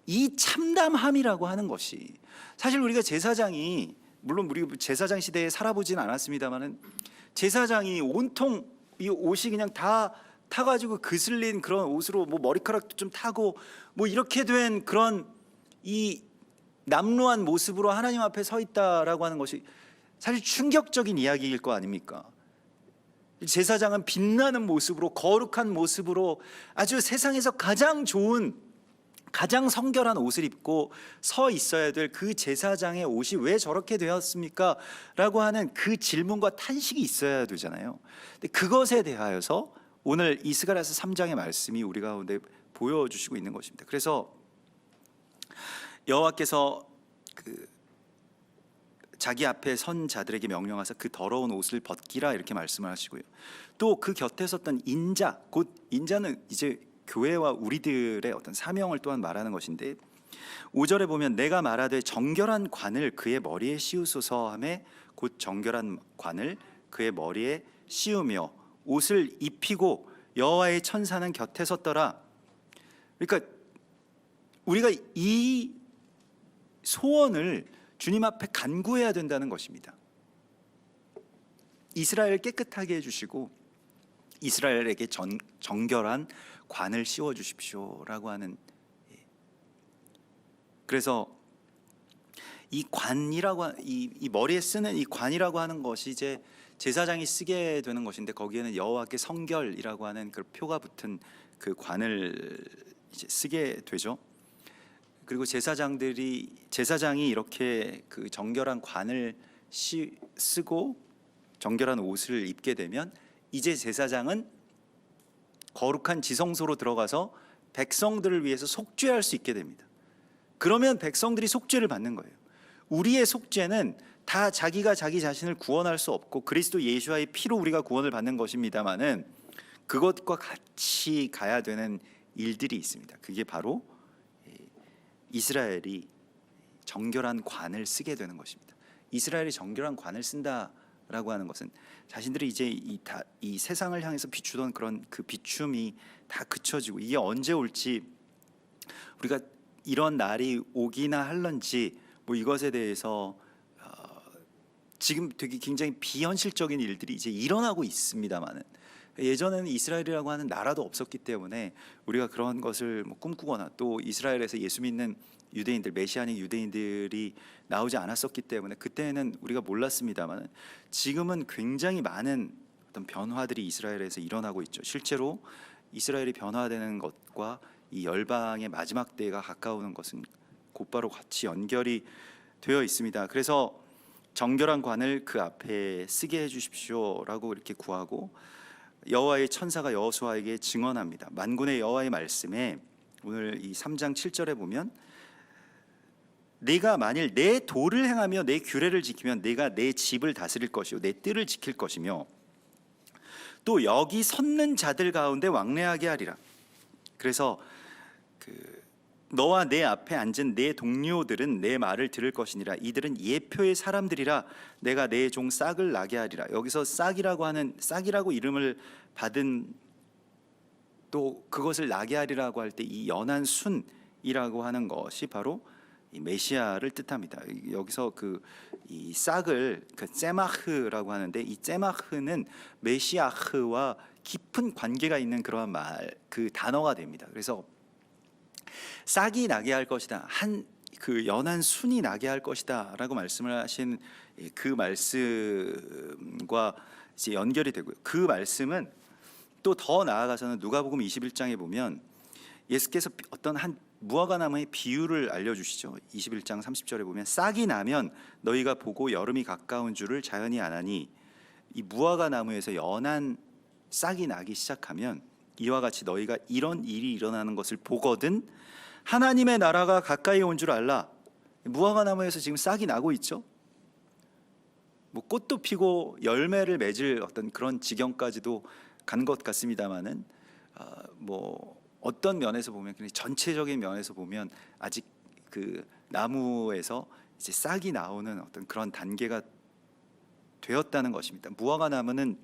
이 참담함이라고 하는 것이, 사실 우리가 제사장이, 물론 우리 제사장 시대에 살아보지는 않았습니다만은, 제사장이 온통 이 옷이 그냥 다 타가지고 그슬린 그런 옷으로 뭐 머리카락도 좀 타고 뭐 이렇게 된 그런 이 남루한 모습으로 하나님 앞에 서 있다라고 하는 것이 사실 충격적인 이야기일 거 아닙니까? 제사장은 빛나는 모습으로, 거룩한 모습으로 아주 세상에서 가장 좋은, 가장 성결한 옷을 입고 서 있어야 될 그 제사장의 옷이 왜 저렇게 되었습니까? 라고 하는 그 질문과 탄식이 있어야 되잖아요. 근데 그것에 대하여서 오늘 이 스가랴서 3장의 말씀이 우리 가운데 보여주시고 있는 것입니다. 그래서 여호와께서 자기 앞에 선 자들에게 명령하사 그 더러운 옷을 벗기라, 이렇게 말씀을 하시고요. 또 그 곁에 섰던 인자, 곧 인자는 이제 교회와 우리들의 어떤 사명을 또한 말하는 것인데, 5절에 보면 내가 말하되 정결한 관을 그의 머리에 씌우소서 하매 곧 정결한 관을 그의 머리에 씌우며 옷을 입히고 여호와의 천사는 곁에 섰더라. 그러니까 우리가 이 소원을 주님 앞에 간구해야 된다는 것입니다. 이스라엘을 깨끗하게 해주시고 이스라엘에게 정결한 관을 씌워 주십시오라고 하는. 그래서 이 관이라고, 이 머리에 쓰는 이 관이라고 하는 것이 이제 제사장이 쓰게 되는 것인데, 거기에는 여호와께 성결이라고 하는 그 표가 붙은 그 관을 이제 쓰게 되죠. 그리고 제사장이 이렇게 그 정결한 관을 쓰고 정결한 옷을 입게 되면 이제 제사장은 거룩한 지성소로 들어가서 백성들을 위해서 속죄할 수 있게 됩니다. 그러면 백성들이 속죄를 받는 거예요. 우리의 속죄는 다 자기가 자기 자신을 구원할 수 없고 그리스도 예수와의 피로 우리가 구원을 받는 것입니다만은, 그것과 같이 가야 되는 일들이 있습니다. 그게 바로 이스라엘이 정결한 관을 쓰게 되는 것입니다. 이스라엘이 정결한 관을 쓴다라고 하는 것은 자신들이 이제 이 세상을 향해서 비추던 그런 그 비춤이 다 그쳐지고, 이게 언제 올지, 우리가 이런 날이 오기나 할런지 뭐 이것에 대해서 지금 되게 굉장히 비현실적인 일들이 이제 일어나고 있습니다만은, 예전에는 이스라엘이라고 하는 나라도 없었기 때문에 우리가 그런 것을 뭐 꿈꾸거나, 또 이스라엘에서 예수 믿는 유대인들, 메시아닉 유대인들이 나오지 않았었기 때문에 그때는 우리가 몰랐습니다만, 지금은 굉장히 많은 어떤 변화들이 이스라엘에서 일어나고 있죠. 실제로 이스라엘이 변화되는 것과 이 열방의 마지막 때가 가까우는 것은 곧바로 같이 연결이 되어 있습니다. 그래서 정결한 관을 그 앞에 쓰게 해주십시오라고 이렇게 구하고, 여호와의 천사가 여호수아에게 증언합니다. 만군의 여호와의 말씀에 오늘 이 3장 7절에 보면, 네가 만일 내 도를 행하며 내 규례를 지키면 내가 내 집을 다스릴 것이요 내 뜰을 지킬 것이며 또 여기 섰는 자들 가운데 왕래하게 하리라. 그래서 너와 내 앞에 앉은 내 동료들은 내 말을 들을 것이니라. 이들은 예표의 사람들이라. 내가 내 종 싹을 나게 하리라. 여기서 싹이라고 이름을 받은, 또 그것을 나게 하리라고 할 때 이 연한 순이라고 하는 것이 바로 이 메시아를 뜻합니다. 여기서 이 싹을 ጼ마흐라고 하는데, 이 ጼ마흐는 메시아흐와 깊은 관계가 있는 그러한 그 단어가 됩니다. 그래서 싹이 나게 할 것이다, 그 연한 순이 나게 할 것이다라고 말씀을 하신 그 말씀과 이제 연결이 되고요. 그 말씀은 또 더 나아가서는 누가복음 21장에 보면 예수께서 어떤 한 무화과나무의 비유를 알려주시죠. 21장 30절에 보면 싹이 나면 너희가 보고 여름이 가까운 줄을 자연히 아나니, 이 무화과나무에서 연한 싹이 나기 시작하면 이와 같이 너희가 이런 일이 일어나는 것을 보거든 하나님의 나라가 가까이 온 줄 알라. 무화과나무에서 지금 싹이 나고 있죠. 뭐 꽃도 피고 열매를 맺을 어떤 그런 지경까지도 간 것 같습니다만은, 뭐 어떤 면에서 보면, 그냥 전체적인 면에서 보면 아직 그 나무에서 이제 싹이 나오는 어떤 그런 단계가 되었다는 것입니다. 무화과나무는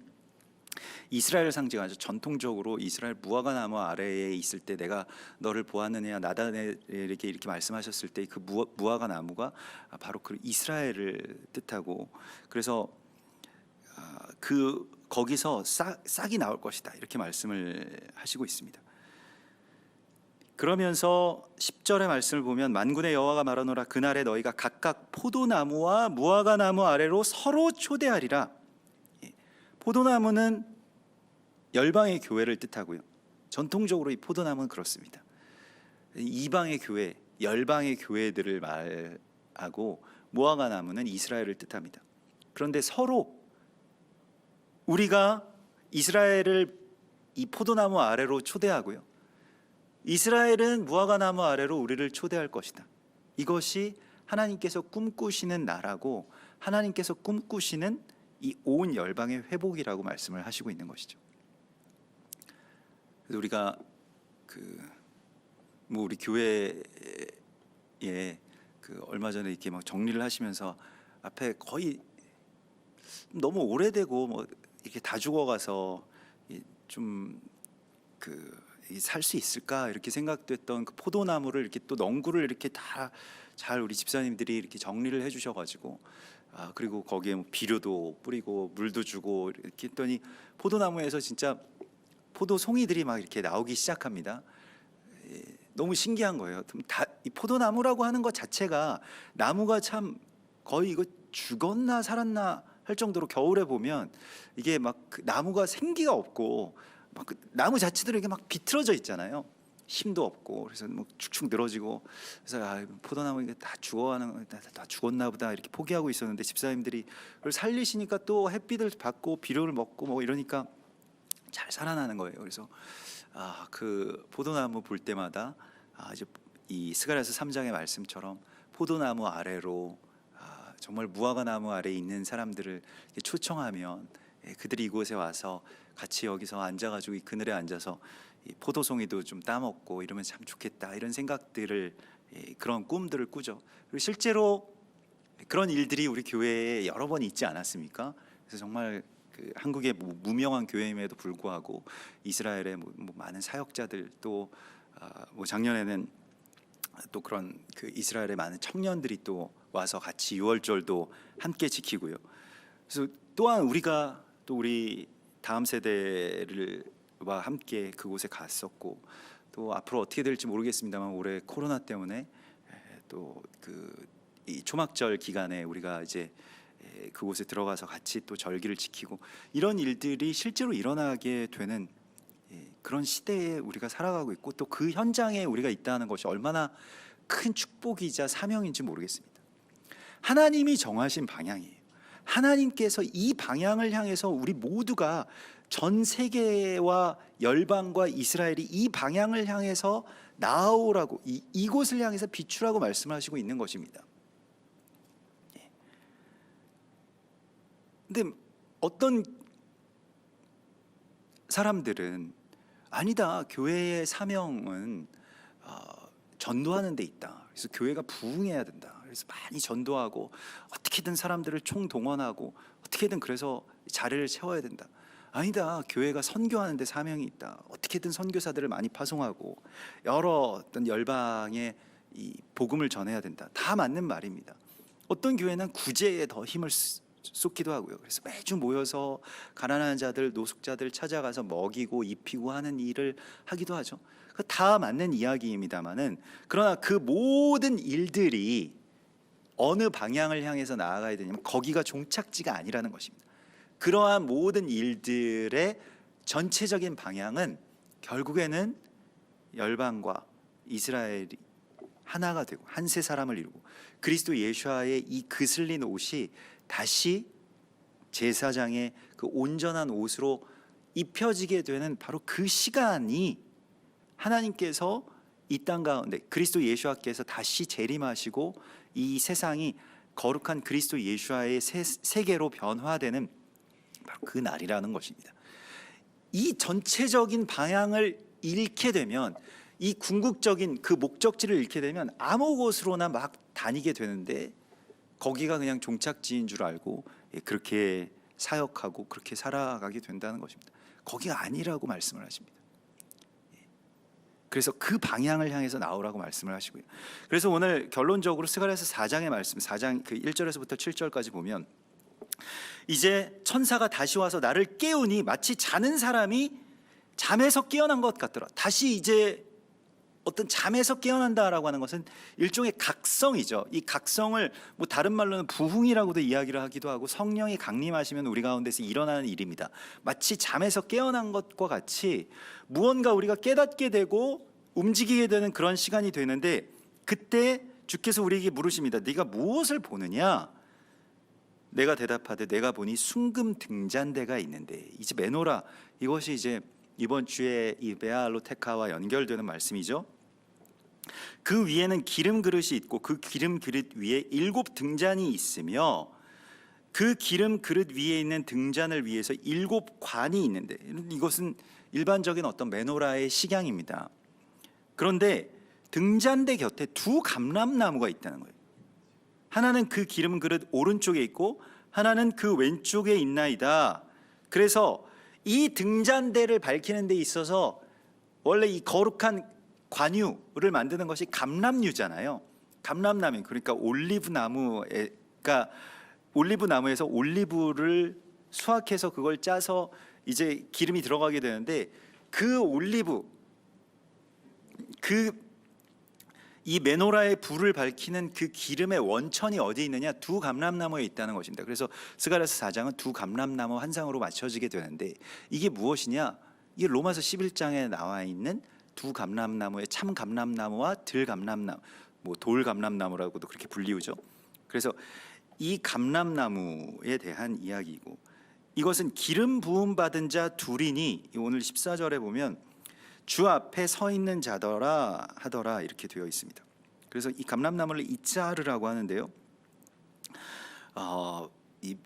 이스라엘을 상징하죠. 전통적으로 이스라엘 무화과 나무 아래에 있을 때 내가 너를 보았느냐 나단에게 이렇게 말씀하셨을 때 그 무화과 나무가 바로 그 이스라엘을 뜻하고, 그래서 그 거기서 싹이 나올 것이다 이렇게 말씀을 하시고 있습니다. 그러면서 10절의 말씀을 보면 만군의 여호와가 말하노라 그날에 너희가 각각 포도나무와 무화과 나무 아래로 서로 초대하리라. 포도나무는 열방의 교회를 뜻하고요. 전통적으로 이 포도나무는 그렇습니다. 이방의 교회, 열방의 교회들을 말하고 무화과 나무는 이스라엘을 뜻합니다. 그런데 서로 우리가 이스라엘을 이 포도나무 아래로 초대하고요. 이스라엘은 무화과 나무 아래로 우리를 초대할 것이다. 이것이 하나님께서 꿈꾸시는 나라고 하나님께서 꿈꾸시는 이 온 열방의 회복이라고 말씀을 하시고 있는 것이죠. 그래서 우리가 우리 교회에 얼마 전에 이렇게 막 정리를 하시면서 앞에 거의 너무 오래되고 이렇게 다 죽어가서 좀 살 수 있을까 이렇게 생각됐던 그 포도나무를 이렇게 또 넝굴을 이렇게 다 잘 우리 집사님들이 이렇게 정리를 해주셔가지고 그리고 거기에 비료도 뿌리고 물도 주고 이렇게 했더니 포도나무에서 진짜 포도송이들이 막 이렇게 나오기 시작합니다. 너무 신기한 거예요. 이 포도나무라고 하는 것 자체가 나무가 참 거의 이거 죽었나 살았나 할 정도로 겨울에 보면 이게 막 나무가 생기가 없고 막 나무 자체들이 이렇게 막 비틀어져 있잖아요. 힘도 없고 그래서 뭐 축축 늘어지고 그래서 포도나무 이게 다 죽어가는 다 죽었나 보다 이렇게 포기하고 있었는데 집사님들이 그걸 살리시니까 또 햇빛을 받고 비료를 먹고 뭐 이러니까 잘 살아나는 거예요. 그래서 그 포도나무 볼 때마다 이제 이 스가랴서 3장의 말씀처럼 포도나무 아래로 정말 무화과 나무 아래에 있는 사람들을 초청하면 그들이 이곳에 와서 같이 여기서 앉아가지고 이 그늘에 앉아서 이 포도송이도 좀 따먹고 이러면 참 좋겠다 이런 생각들을 그런 꿈들을 꾸죠. 그리고 실제로 그런 일들이 우리 교회에 여러 번 있지 않았습니까? 그래서 정말 한국의 무명한 교회임에도 불구하고 이스라엘의 많은 사역자들 또 작년에는 또 그런 이스라엘의 많은 청년들이 또 와서 같이 유월절도 함께 지키고요. 그래서 또한 우리가 또 우리 다음 세대와 함께 그곳에 갔었고 또 앞으로 어떻게 될지 모르겠습니다만 올해 코로나 때문에 또 이 초막절 기간에 우리가 이제 그곳에 들어가서 같이 또 절기를 지키고 이런 일들이 실제로 일어나게 되는 그런 시대에 우리가 살아가고 있고 또 그 현장에 우리가 있다는 것이 얼마나 큰 축복이자 사명인지 모르겠습니다. 하나님이 정하신 방향이에요. 하나님께서 이 방향을 향해서 우리 모두가 전 세계와 열방과 이스라엘이 이 방향을 향해서 나아오라고 이곳을 향해서 비추라고 말씀하시고 있는 것입니다. 근데 어떤 사람들은 아니다. 교회의 사명은 전도하는 데 있다. 그래서 교회가 부흥해야 된다. 그래서 많이 전도하고 어떻게든 사람들을 총동원하고 어떻게든 그래서 자리를 채워야 된다. 아니다. 교회가 선교하는 데 사명이 있다. 어떻게든 선교사들을 많이 파송하고 여러 어떤 열방에 이 복음을 전해야 된다. 다 맞는 말입니다. 어떤 교회는 구제에 더 힘을 쏟기도 하고요. 그래서 매주 모여서 가난한 자들, 노숙자들 찾아가서 먹이고 입히고 하는 일을 하기도 하죠. 다 맞는 이야기입니다만은 그러나 그 모든 일들이 어느 방향을 향해서 나아가야 되냐면 거기가 종착지가 아니라는 것입니다. 그러한 모든 일들의 전체적인 방향은 결국에는 열방과 이스라엘이 하나가 되고 한 세 사람을 이루고 그리스도 예수와의 이 그슬린 옷이 다시 제사장의 그 온전한 옷으로 입혀지게 되는 바로 그 시간이 하나님께서 이 땅 가운데 그리스도 예수와께서 다시 재림하시고 이 세상이 거룩한 그리스도 예수와의 세계로 변화되는 바로 그 날이라는 것입니다. 이 전체적인 방향을 잃게 되면 이 궁극적인 그 목적지를 잃게 되면 아무 곳으로나 막 다니게 되는데 거기가 그냥 종착지인 줄 알고 그렇게 사역하고 그렇게 살아가게 된다는 것입니다. 거기가 아니라고 말씀을 하십니다. 그래서 그 방향을 향해서 나오라고 말씀을 하시고요. 그래서 오늘 결론적으로 스가랴서 4장의 말씀, 4장 그 1절에서부터 7절까지 보면 이제 천사가 다시 와서 나를 깨우니 마치 자는 사람이 잠에서 깨어난 것 같더라. 다시 이제 어떤 잠에서 깨어난다라고 하는 것은 일종의 각성이죠. 이 각성을 뭐 다른 말로는 부흥이라고도 이야기를 하기도 하고, 성령이 강림하시면 우리 가운데서 일어나는 일입니다. 마치 잠에서 깨어난 것과 같이 무언가 우리가 깨닫게 되고 움직이게 되는 그런 시간이 되는데, 그때 주께서 우리에게 물으십니다. 네가 무엇을 보느냐? 내가 대답하되 내가 보니 순금 등잔대가 있는데, 이제 메노라, 이것이 이제 이번 주에 이 베알로테카와 연결되는 말씀이죠. 그 위에는 기름 그릇이 있고 그 기름 그릇 위에 7 등잔이 있으며 그 기름 그릇 위에 있는 등잔을 위해서 7 관이 있는데, 이것은 일반적인 어떤 메노라의 식양입니다. 그런데 등잔대 곁에 2 감람나무가 있다는 거예요. 하나는 그 기름 그릇 오른쪽에 있고 하나는 그 왼쪽에 있나이다. 그래서 이 등잔대를 밝히는 데 있어서 원래 이 거룩한 관유를 만드는 것이 감람유잖아요. 감람나무, 그러니까 올리브나무에서 올리브를 수확해서 그걸 짜서 이제 기름이 들어가게 되는데, 그 올리브, 이 메노라의 불을 밝히는 그 기름의 원천이 어디 있느냐? 2 감람나무에 있다는 것입니다. 그래서 스가랴서 4장은 2 감람나무 한 상으로 맞춰지게 되는데, 이게 무엇이냐? 이게 로마서 11장에 나와 있는 2 감람나무의 참 감람나무와 들 감람나무, 뭐 돌 감람나무라고도 그렇게 불리우죠. 그래서 이 감람나무에 대한 이야기이고, 이것은 기름 부음 받은 자 둘이니, 오늘 14절에 보면 주 앞에 서 있는 자더라 하더라 이렇게 되어 있습니다. 그래서 이 감람나무를 이짜르라고 하는데요. 이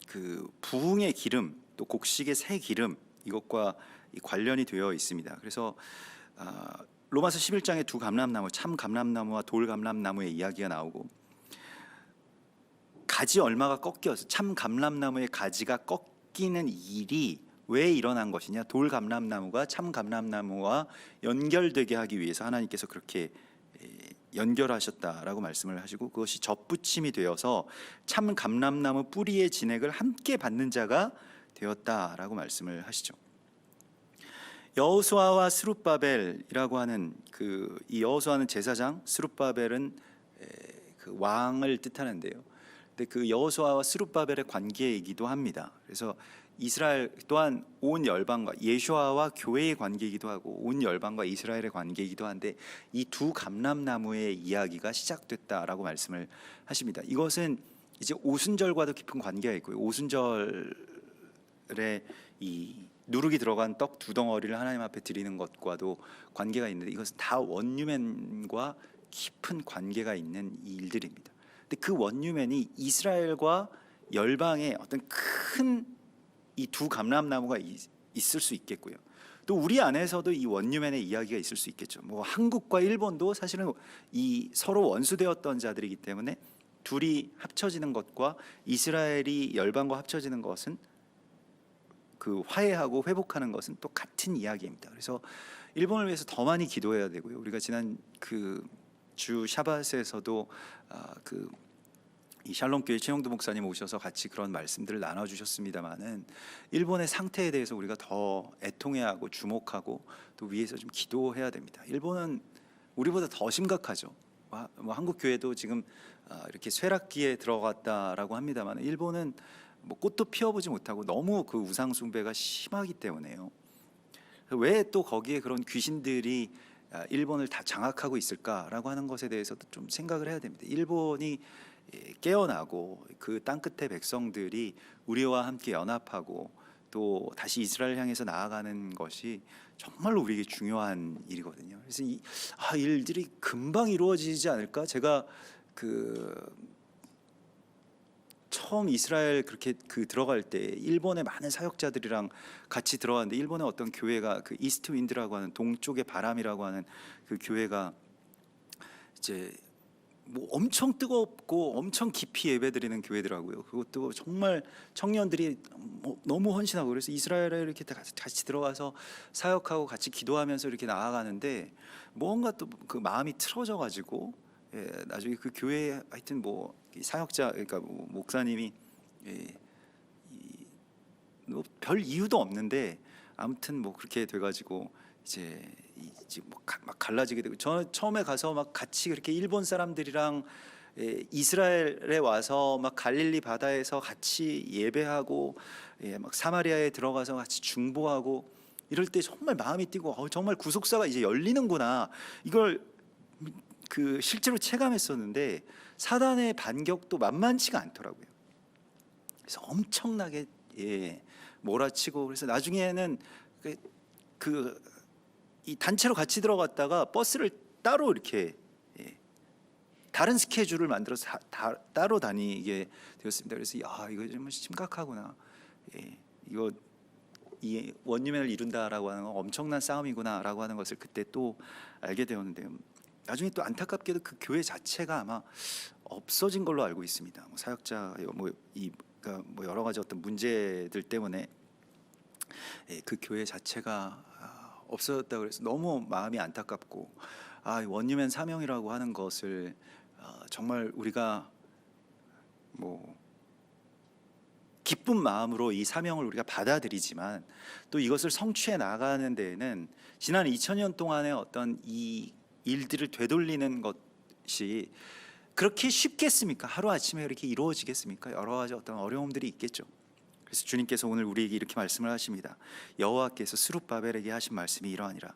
그 부흥의 기름, 또 곡식의 새 기름, 이것과 관련이 되어 있습니다. 그래서 로마서 11장에 2 감람나무, 참 감람나무와 돌 감람나무의 이야기가 나오고, 가지 얼마가 꺾여서 참 감람나무의 가지가 꺾이는 일이 왜 일어난 것이냐? 돌 감람나무가 참 감람나무와 연결되게 하기 위해서 하나님께서 그렇게 연결하셨다라고 말씀을 하시고, 그것이 접붙임이 되어서 참 감람나무 뿌리의 진액을 함께 받는 자가 되었다라고 말씀을 하시죠. 여호수아와 스룹바벨이라고 하는 이 여호수아는 제사장, 스룹바벨은 그 왕을 뜻하는데요. 근데 그 여호수아와 스룹바벨의 관계이기도 합니다. 그래서 이스라엘 또한 온 열방과 예수아와 교회의 관계이기도 하고 온 열방과 이스라엘의 관계이기도 한데, 이 2 감람나무의 이야기가 시작됐다라고 말씀을 하십니다. 이것은 이제 오순절과도 깊은 관계가 있고요. 오순절에 이 누룩이 들어간 떡 2덩어리를 하나님 앞에 드리는 것과도 관계가 있는데, 이것은 다 원유맨과 깊은 관계가 있는 일들입니다. 근데 그 원유맨이 이스라엘과 열방의 어떤 큰 이 2 감람나무가 있을 수 있겠고요. 또 우리 안에서도 이 원유맨의 이야기가 있을 수 있겠죠. 뭐 한국과 일본도 사실은 이 서로 원수되었던 자들이기 때문에 둘이 합쳐지는 것과 이스라엘이 열방과 합쳐지는 것은, 그 화해하고 회복하는 것은 또 같은 이야기입니다. 그래서 일본을 위해서 더 많이 기도해야 되고요. 우리가 지난 그 주 샤밧에서도 이 샬롬교회 최영도 목사님 오셔서 같이 그런 말씀들을 나눠주셨습니다만은, 일본의 상태에 대해서 우리가 더 애통해하고 주목하고 또 위에서 좀 기도해야 됩니다. 일본은 우리보다 더 심각하죠. 뭐 한국 교회도 지금 이렇게 쇠락기에 들어갔다라고 합니다만, 일본은 뭐 꽃도 피워보지 못하고 너무 그 우상 숭배가 심하기 때문에요. 왜 또 거기에 그런 귀신들이 일본을 다 장악하고 있을까라고 하는 것에 대해서도 좀 생각을 해야 됩니다. 일본이 깨어나고 그 땅끝의 백성들이 우리와 함께 연합하고 또 다시 이스라엘 향해서 나아가는 것이 정말로 우리에게 중요한 일이거든요. 그래서 이 일들이 금방 이루어지지 않을까? 제가 처음 이스라엘 그렇게 들어갈 때 일본의 많은 사역자들이랑 같이 들어갔는데, 일본의 어떤 교회가 그 이스트 윈드라고 하는 동쪽의 바람이라고 하는 그 교회가 이제 뭐 엄청 뜨겁고 엄청 깊이 예배드리는 교회더라고요. 그것도 정말 청년들이 뭐 너무 헌신하고, 그래서 이스라엘에 이렇게 다 같이 들어가서 사역하고 같이 기도하면서 이렇게 나아가는데 뭔가 또 그 마음이 틀어져 가지고, 나중에 그 교회에 하여튼 뭐 사역자, 그러니까 뭐 목사님이, 별 이유도 없는데 아무튼 뭐 그렇게 돼가지고 이제 막 갈라지게 되고, 저는 처음에 가서 막 같이 그렇게 일본 사람들이랑 이스라엘에 와서 막 갈릴리 바다에서 같이 예배하고, 막 사마리아에 들어가서 같이 중보하고 이럴 때 정말 마음이 뛰고, 정말 구속사가 이제 열리는구나, 이걸 그 실제로 체감했었는데 사단의 반격도 만만치가 않더라고요. 그래서 엄청나게 몰아치고, 그래서 나중에는 이 단체로 같이 들어갔다가 버스를 따로 이렇게 다른 스케줄을 만들어서 따로 다니게 되었습니다. 그래서 이거 좀 심각하구나. 이거 이 원유맨을 이룬다라고 하는 건 엄청난 싸움이구나라고 하는 것을 그때 또 알게 되었는데요. 나중에 또 안타깝게도 그 교회 자체가 아마 없어진 걸로 알고 있습니다. 뭐 사역자 그러니까 뭐 여러 가지 어떤 문제들 때문에 그 교회 자체가 없어졌다 그래서 너무 마음이 안타깝고, 원유맨 사명이라고 하는 것을 정말 우리가 뭐 기쁜 마음으로 이 사명을 우리가 받아들이지만 또 이것을 성취해 나가는 데에는 지난 2000년 동안의 어떤 이 일들을 되돌리는 것이 그렇게 쉽겠습니까? 하루아침에 이렇게 이루어지겠습니까? 여러 가지 어떤 어려움들이 있겠죠. 그래서 주님께서 오늘 우리에게 이렇게 말씀을 하십니다. 여호와께서 스룹바벨에게 하신 말씀이 이러하니라.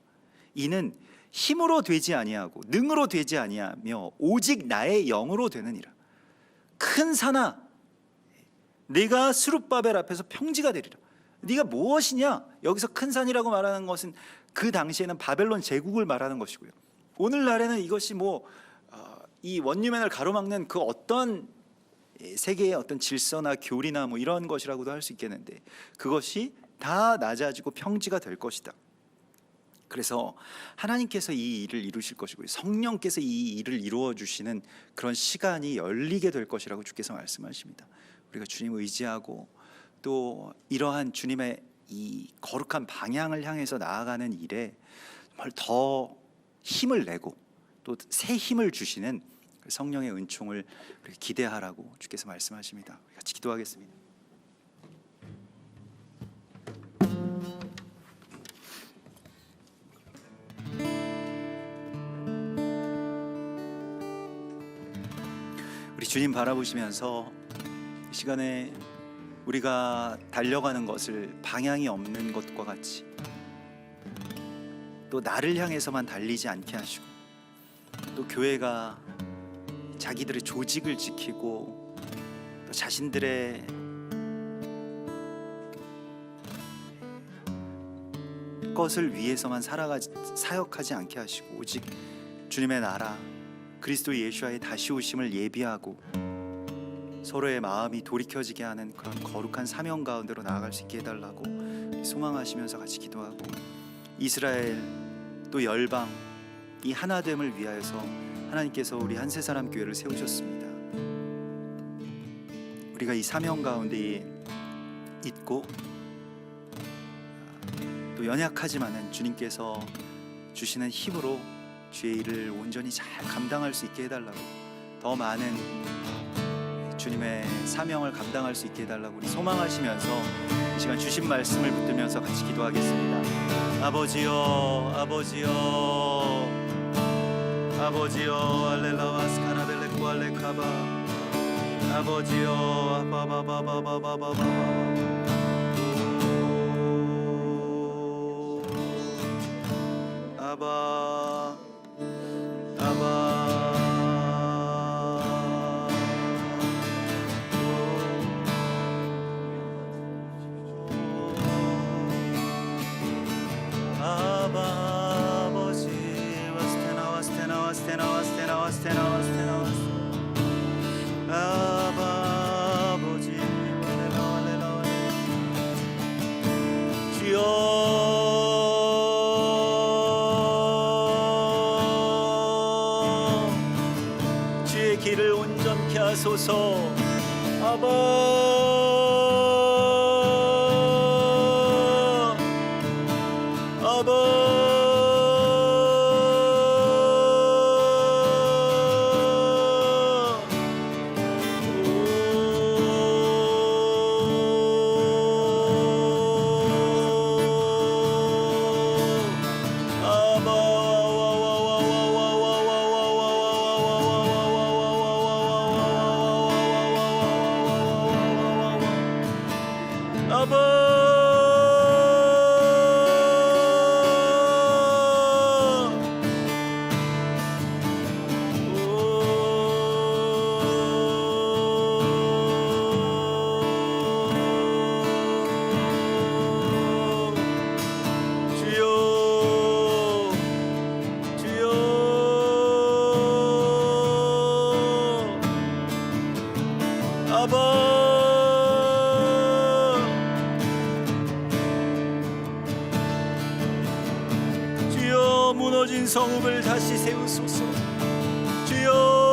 이는 힘으로 되지 아니하고 능으로 되지 아니하며 오직 나의 영으로 되느니라. 큰 산아, 네가 스룹바벨 앞에서 평지가 되리라. 네가 무엇이냐? 여기서 큰 산이라고 말하는 것은 그 당시에는 바벨론 제국을 말하는 것이고요. 오늘날에는 이것이 이 원유맨을 가로막는 그 어떤 세계의 어떤 질서나 교리나 뭐 이런 것이라고도 할 수 있겠는데, 그것이 다 낮아지고 평지가 될 것이다. 그래서 하나님께서 이 일을 이루실 것이고요, 성령께서 이 일을 이루어 주시는 그런 시간이 열리게 될 것이라고 주께서 말씀하십니다. 우리가 주님 의지하고 또 이러한 주님의 이 거룩한 방향을 향해서 나아가는 일에 정말 더 힘을 내고 또 새 힘을 주시는 성령의 은총을 기대하라고 주께서 말씀하십니다. 우리 같이 기도하겠습니다. 우리 주님 바라보시면서 이 시간에 우리가 달려가는 것을 방향이 없는 것과 같이 또 나를 향해서만 달리지 않게 하시고, 또 교회가 자기들의 조직을 지키고 또 자신들의 것을 위해서만 사역하지 않게 하시고, 오직 주님의 나라 그리스도 예수와의 다시 오심을 예비하고 서로의 마음이 돌이켜지게 하는 그런 거룩한 사명 가운데로 나아갈 수 있게 해달라고 소망하시면서 같이 기도하고, 이스라엘 또 열방 이 하나됨을 위하여서 하나님께서 우리 한세사람 교회를 세우셨습니다. 우리가 이 사명 가운데 있고 또 연약하지만은 주님께서 주시는 힘으로 주의 일을 온전히 잘 감당할 수 있게 해달라고, 더 많은 주님의 사명을 감당할 수 있게 해달라고 우리 소망하시면서 이 시간 주신 말씀을 붙들면서 같이 기도하겠습니다. 아버지여, 아버지여, 아버지여, 알렐라와 스카나벨레코 알레카바, 아버지여, 아바바바바바바바바, 아바, 아바. 주의 길을 온전케 하소서. 아바 아바 주여 무너진 성읍을 다시 세우소서. 주여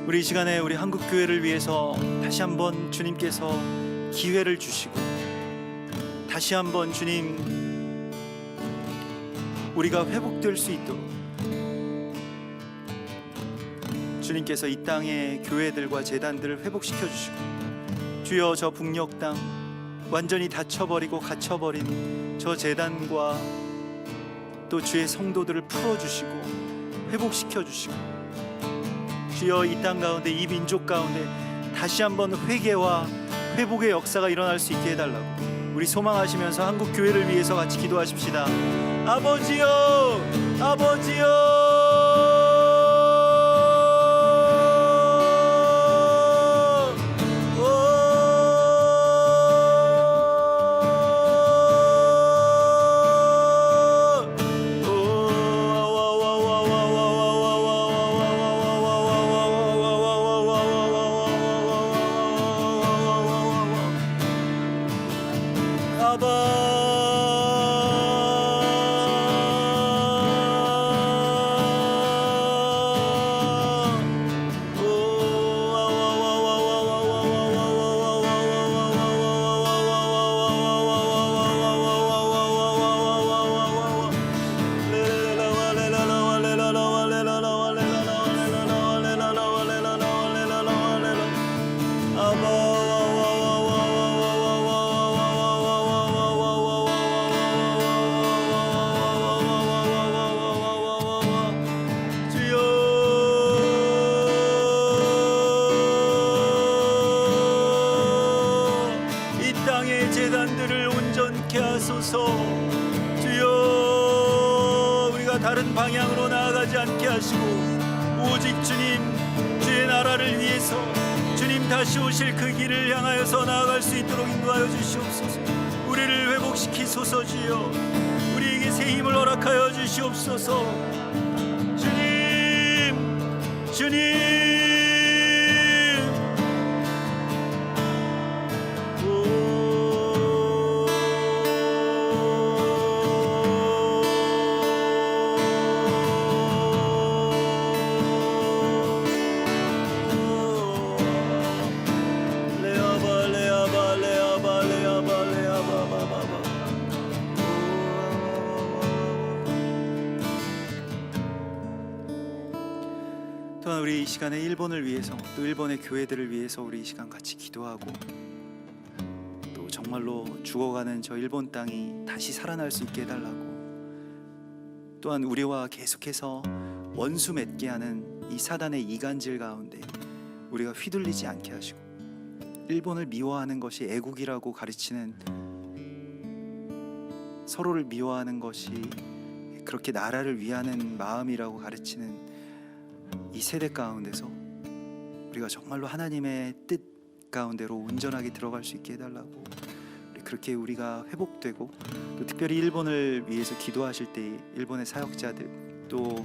우리 이 시간에 우리 한국교회를 위해서 다시 한번 주님께서 기회를 주시고, 다시 한번 주님 우리가 회복될 수 있도록 주님께서 이 땅의 교회들과 재단들을 회복시켜 주시고, 주여 저 북녘 땅 완전히 닫혀버리고 갇혀버린 저 재단과 또 주의 성도들을 풀어주시고 회복시켜 주시고, 주여 이 땅 가운데 이 민족 가운데 다시 한번 회개와 회복의 역사가 일어날 수 있게 해달라고 우리 소망하시면서 한국 교회를 위해서 같이 기도하십시다. 아버지여, 아버지여. 재단들을 온전케 하소서. 주여 우리가 다른 방향으로 나아가지 않게 하시고 오직 주님 주의 나라를 위해서 주님 다시 오실 그 길을 향하여서 나아갈 수 있도록 인도하여 주시옵소서. 우리를 회복시키소서. 주여 우리에게 새 힘을 허락하여 주시옵소서. 주님 주님 또한 우리 이 시간에 일본을 위해서 또 일본의 교회들을 위해서 우리 이 시간 같이 기도하고 또 정말로 죽어가는 저 일본 땅이 다시 살아날 수 있게 해달라고, 또한 우리와 계속해서 원수 맺게 하는 이 사단의 이간질 가운데 우리가 휘둘리지 않게 하시고, 일본을 미워하는 것이 애국이라고 가르치는, 서로를 미워하는 것이 그렇게 나라를 위하는 마음이라고 가르치는 이 세대 가운데서 우리가 정말로 하나님의 뜻 가운데로 온전하게 들어갈 수 있게 해달라고, 그렇게 우리가 회복되고 또 특별히 일본을 위해서 기도하실 때 일본의 사역자들 또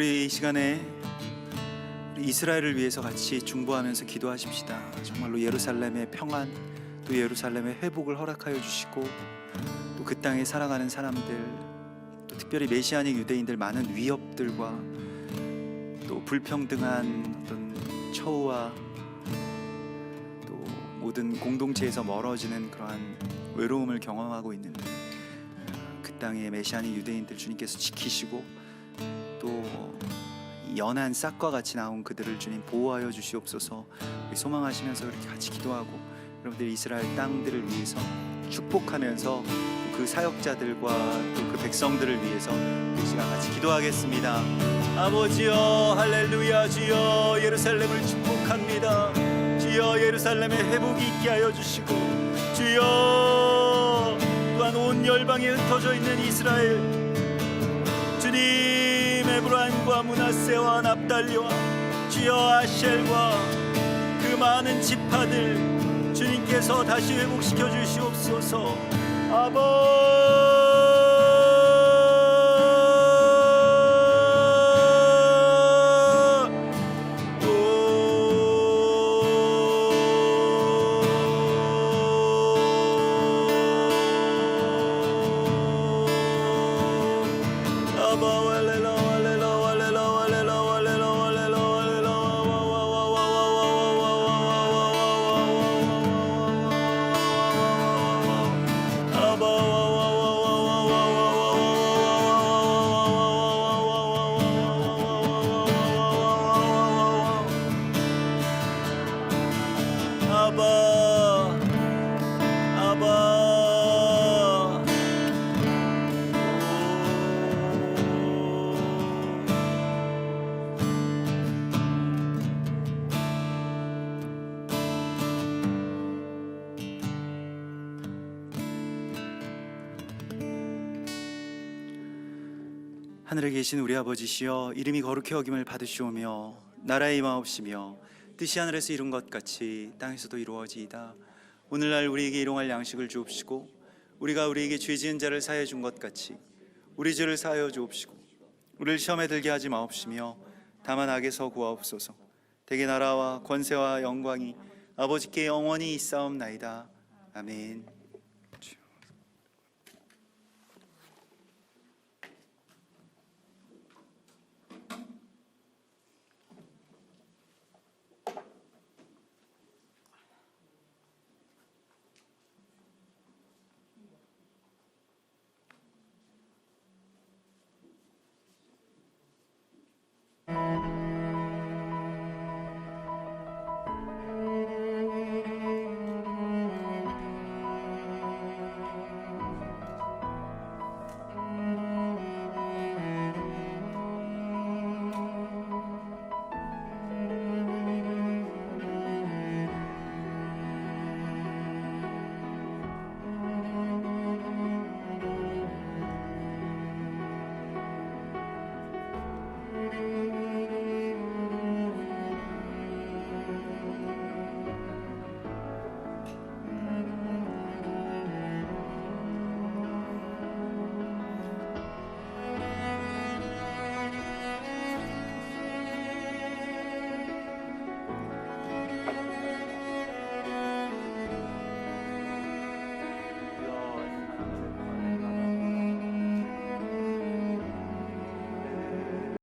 우리 이 시간에 우리 이스라엘을 위해서 같이 중보하면서 기도하십시다. 정말로 예루살렘의 평안, 또 예루살렘의 회복을 허락하여 주시고, 또 그 땅에 살아가는 사람들, 또 특별히 메시아닉 유대인들 많은 위협들과 또 불평등한 어떤 처우와 또 모든 공동체에서 멀어지는 그러한 외로움을 경험하고 있는데, 그 땅의 메시아닉 유대인들 주님께서 지키시고, 또 연한 싹과 같이 나온 그들을 주님 보호하여 주시옵소서. 소망하시면서 이렇게 같이 기도하고, 여러분들 이스라엘 땅들을 위해서 축복하면서 그 사역자들과 또 그 백성들을 위해서 이 시간 같이 기도하겠습니다. 아버지여, 할렐루야. 주여, 예루살렘을 축복합니다. 주여, 예루살렘에 회복이 있게 하여 주시고, 주여, 또한 온 열방에 흩어져 있는 이스라엘, 주님, 에브라임과 므낫세와 납달리와 주여 아셀과 그 많은 지파들 주님께서 다시 회복시켜 주시옵소서. 하늘에 계신 우리 아버지시여, 이름이 거룩히 여김을 받으시오며 나라의 임하옵시며 뜻이 하늘에서 이룬 것 같이 땅에서도 이루어지이다. 오늘날 우리에게 일용할 양식을 주옵시고 우리가 우리에게 죄 지은 자를 사하여 준 것 같이 우리 죄를 사하여 주옵시고 우리를 시험에 들게 하지 마옵시며 다만 악에서 구하옵소서. 대개 나라와 권세와 영광이 아버지께 영원히 있사옵나이다. 아멘.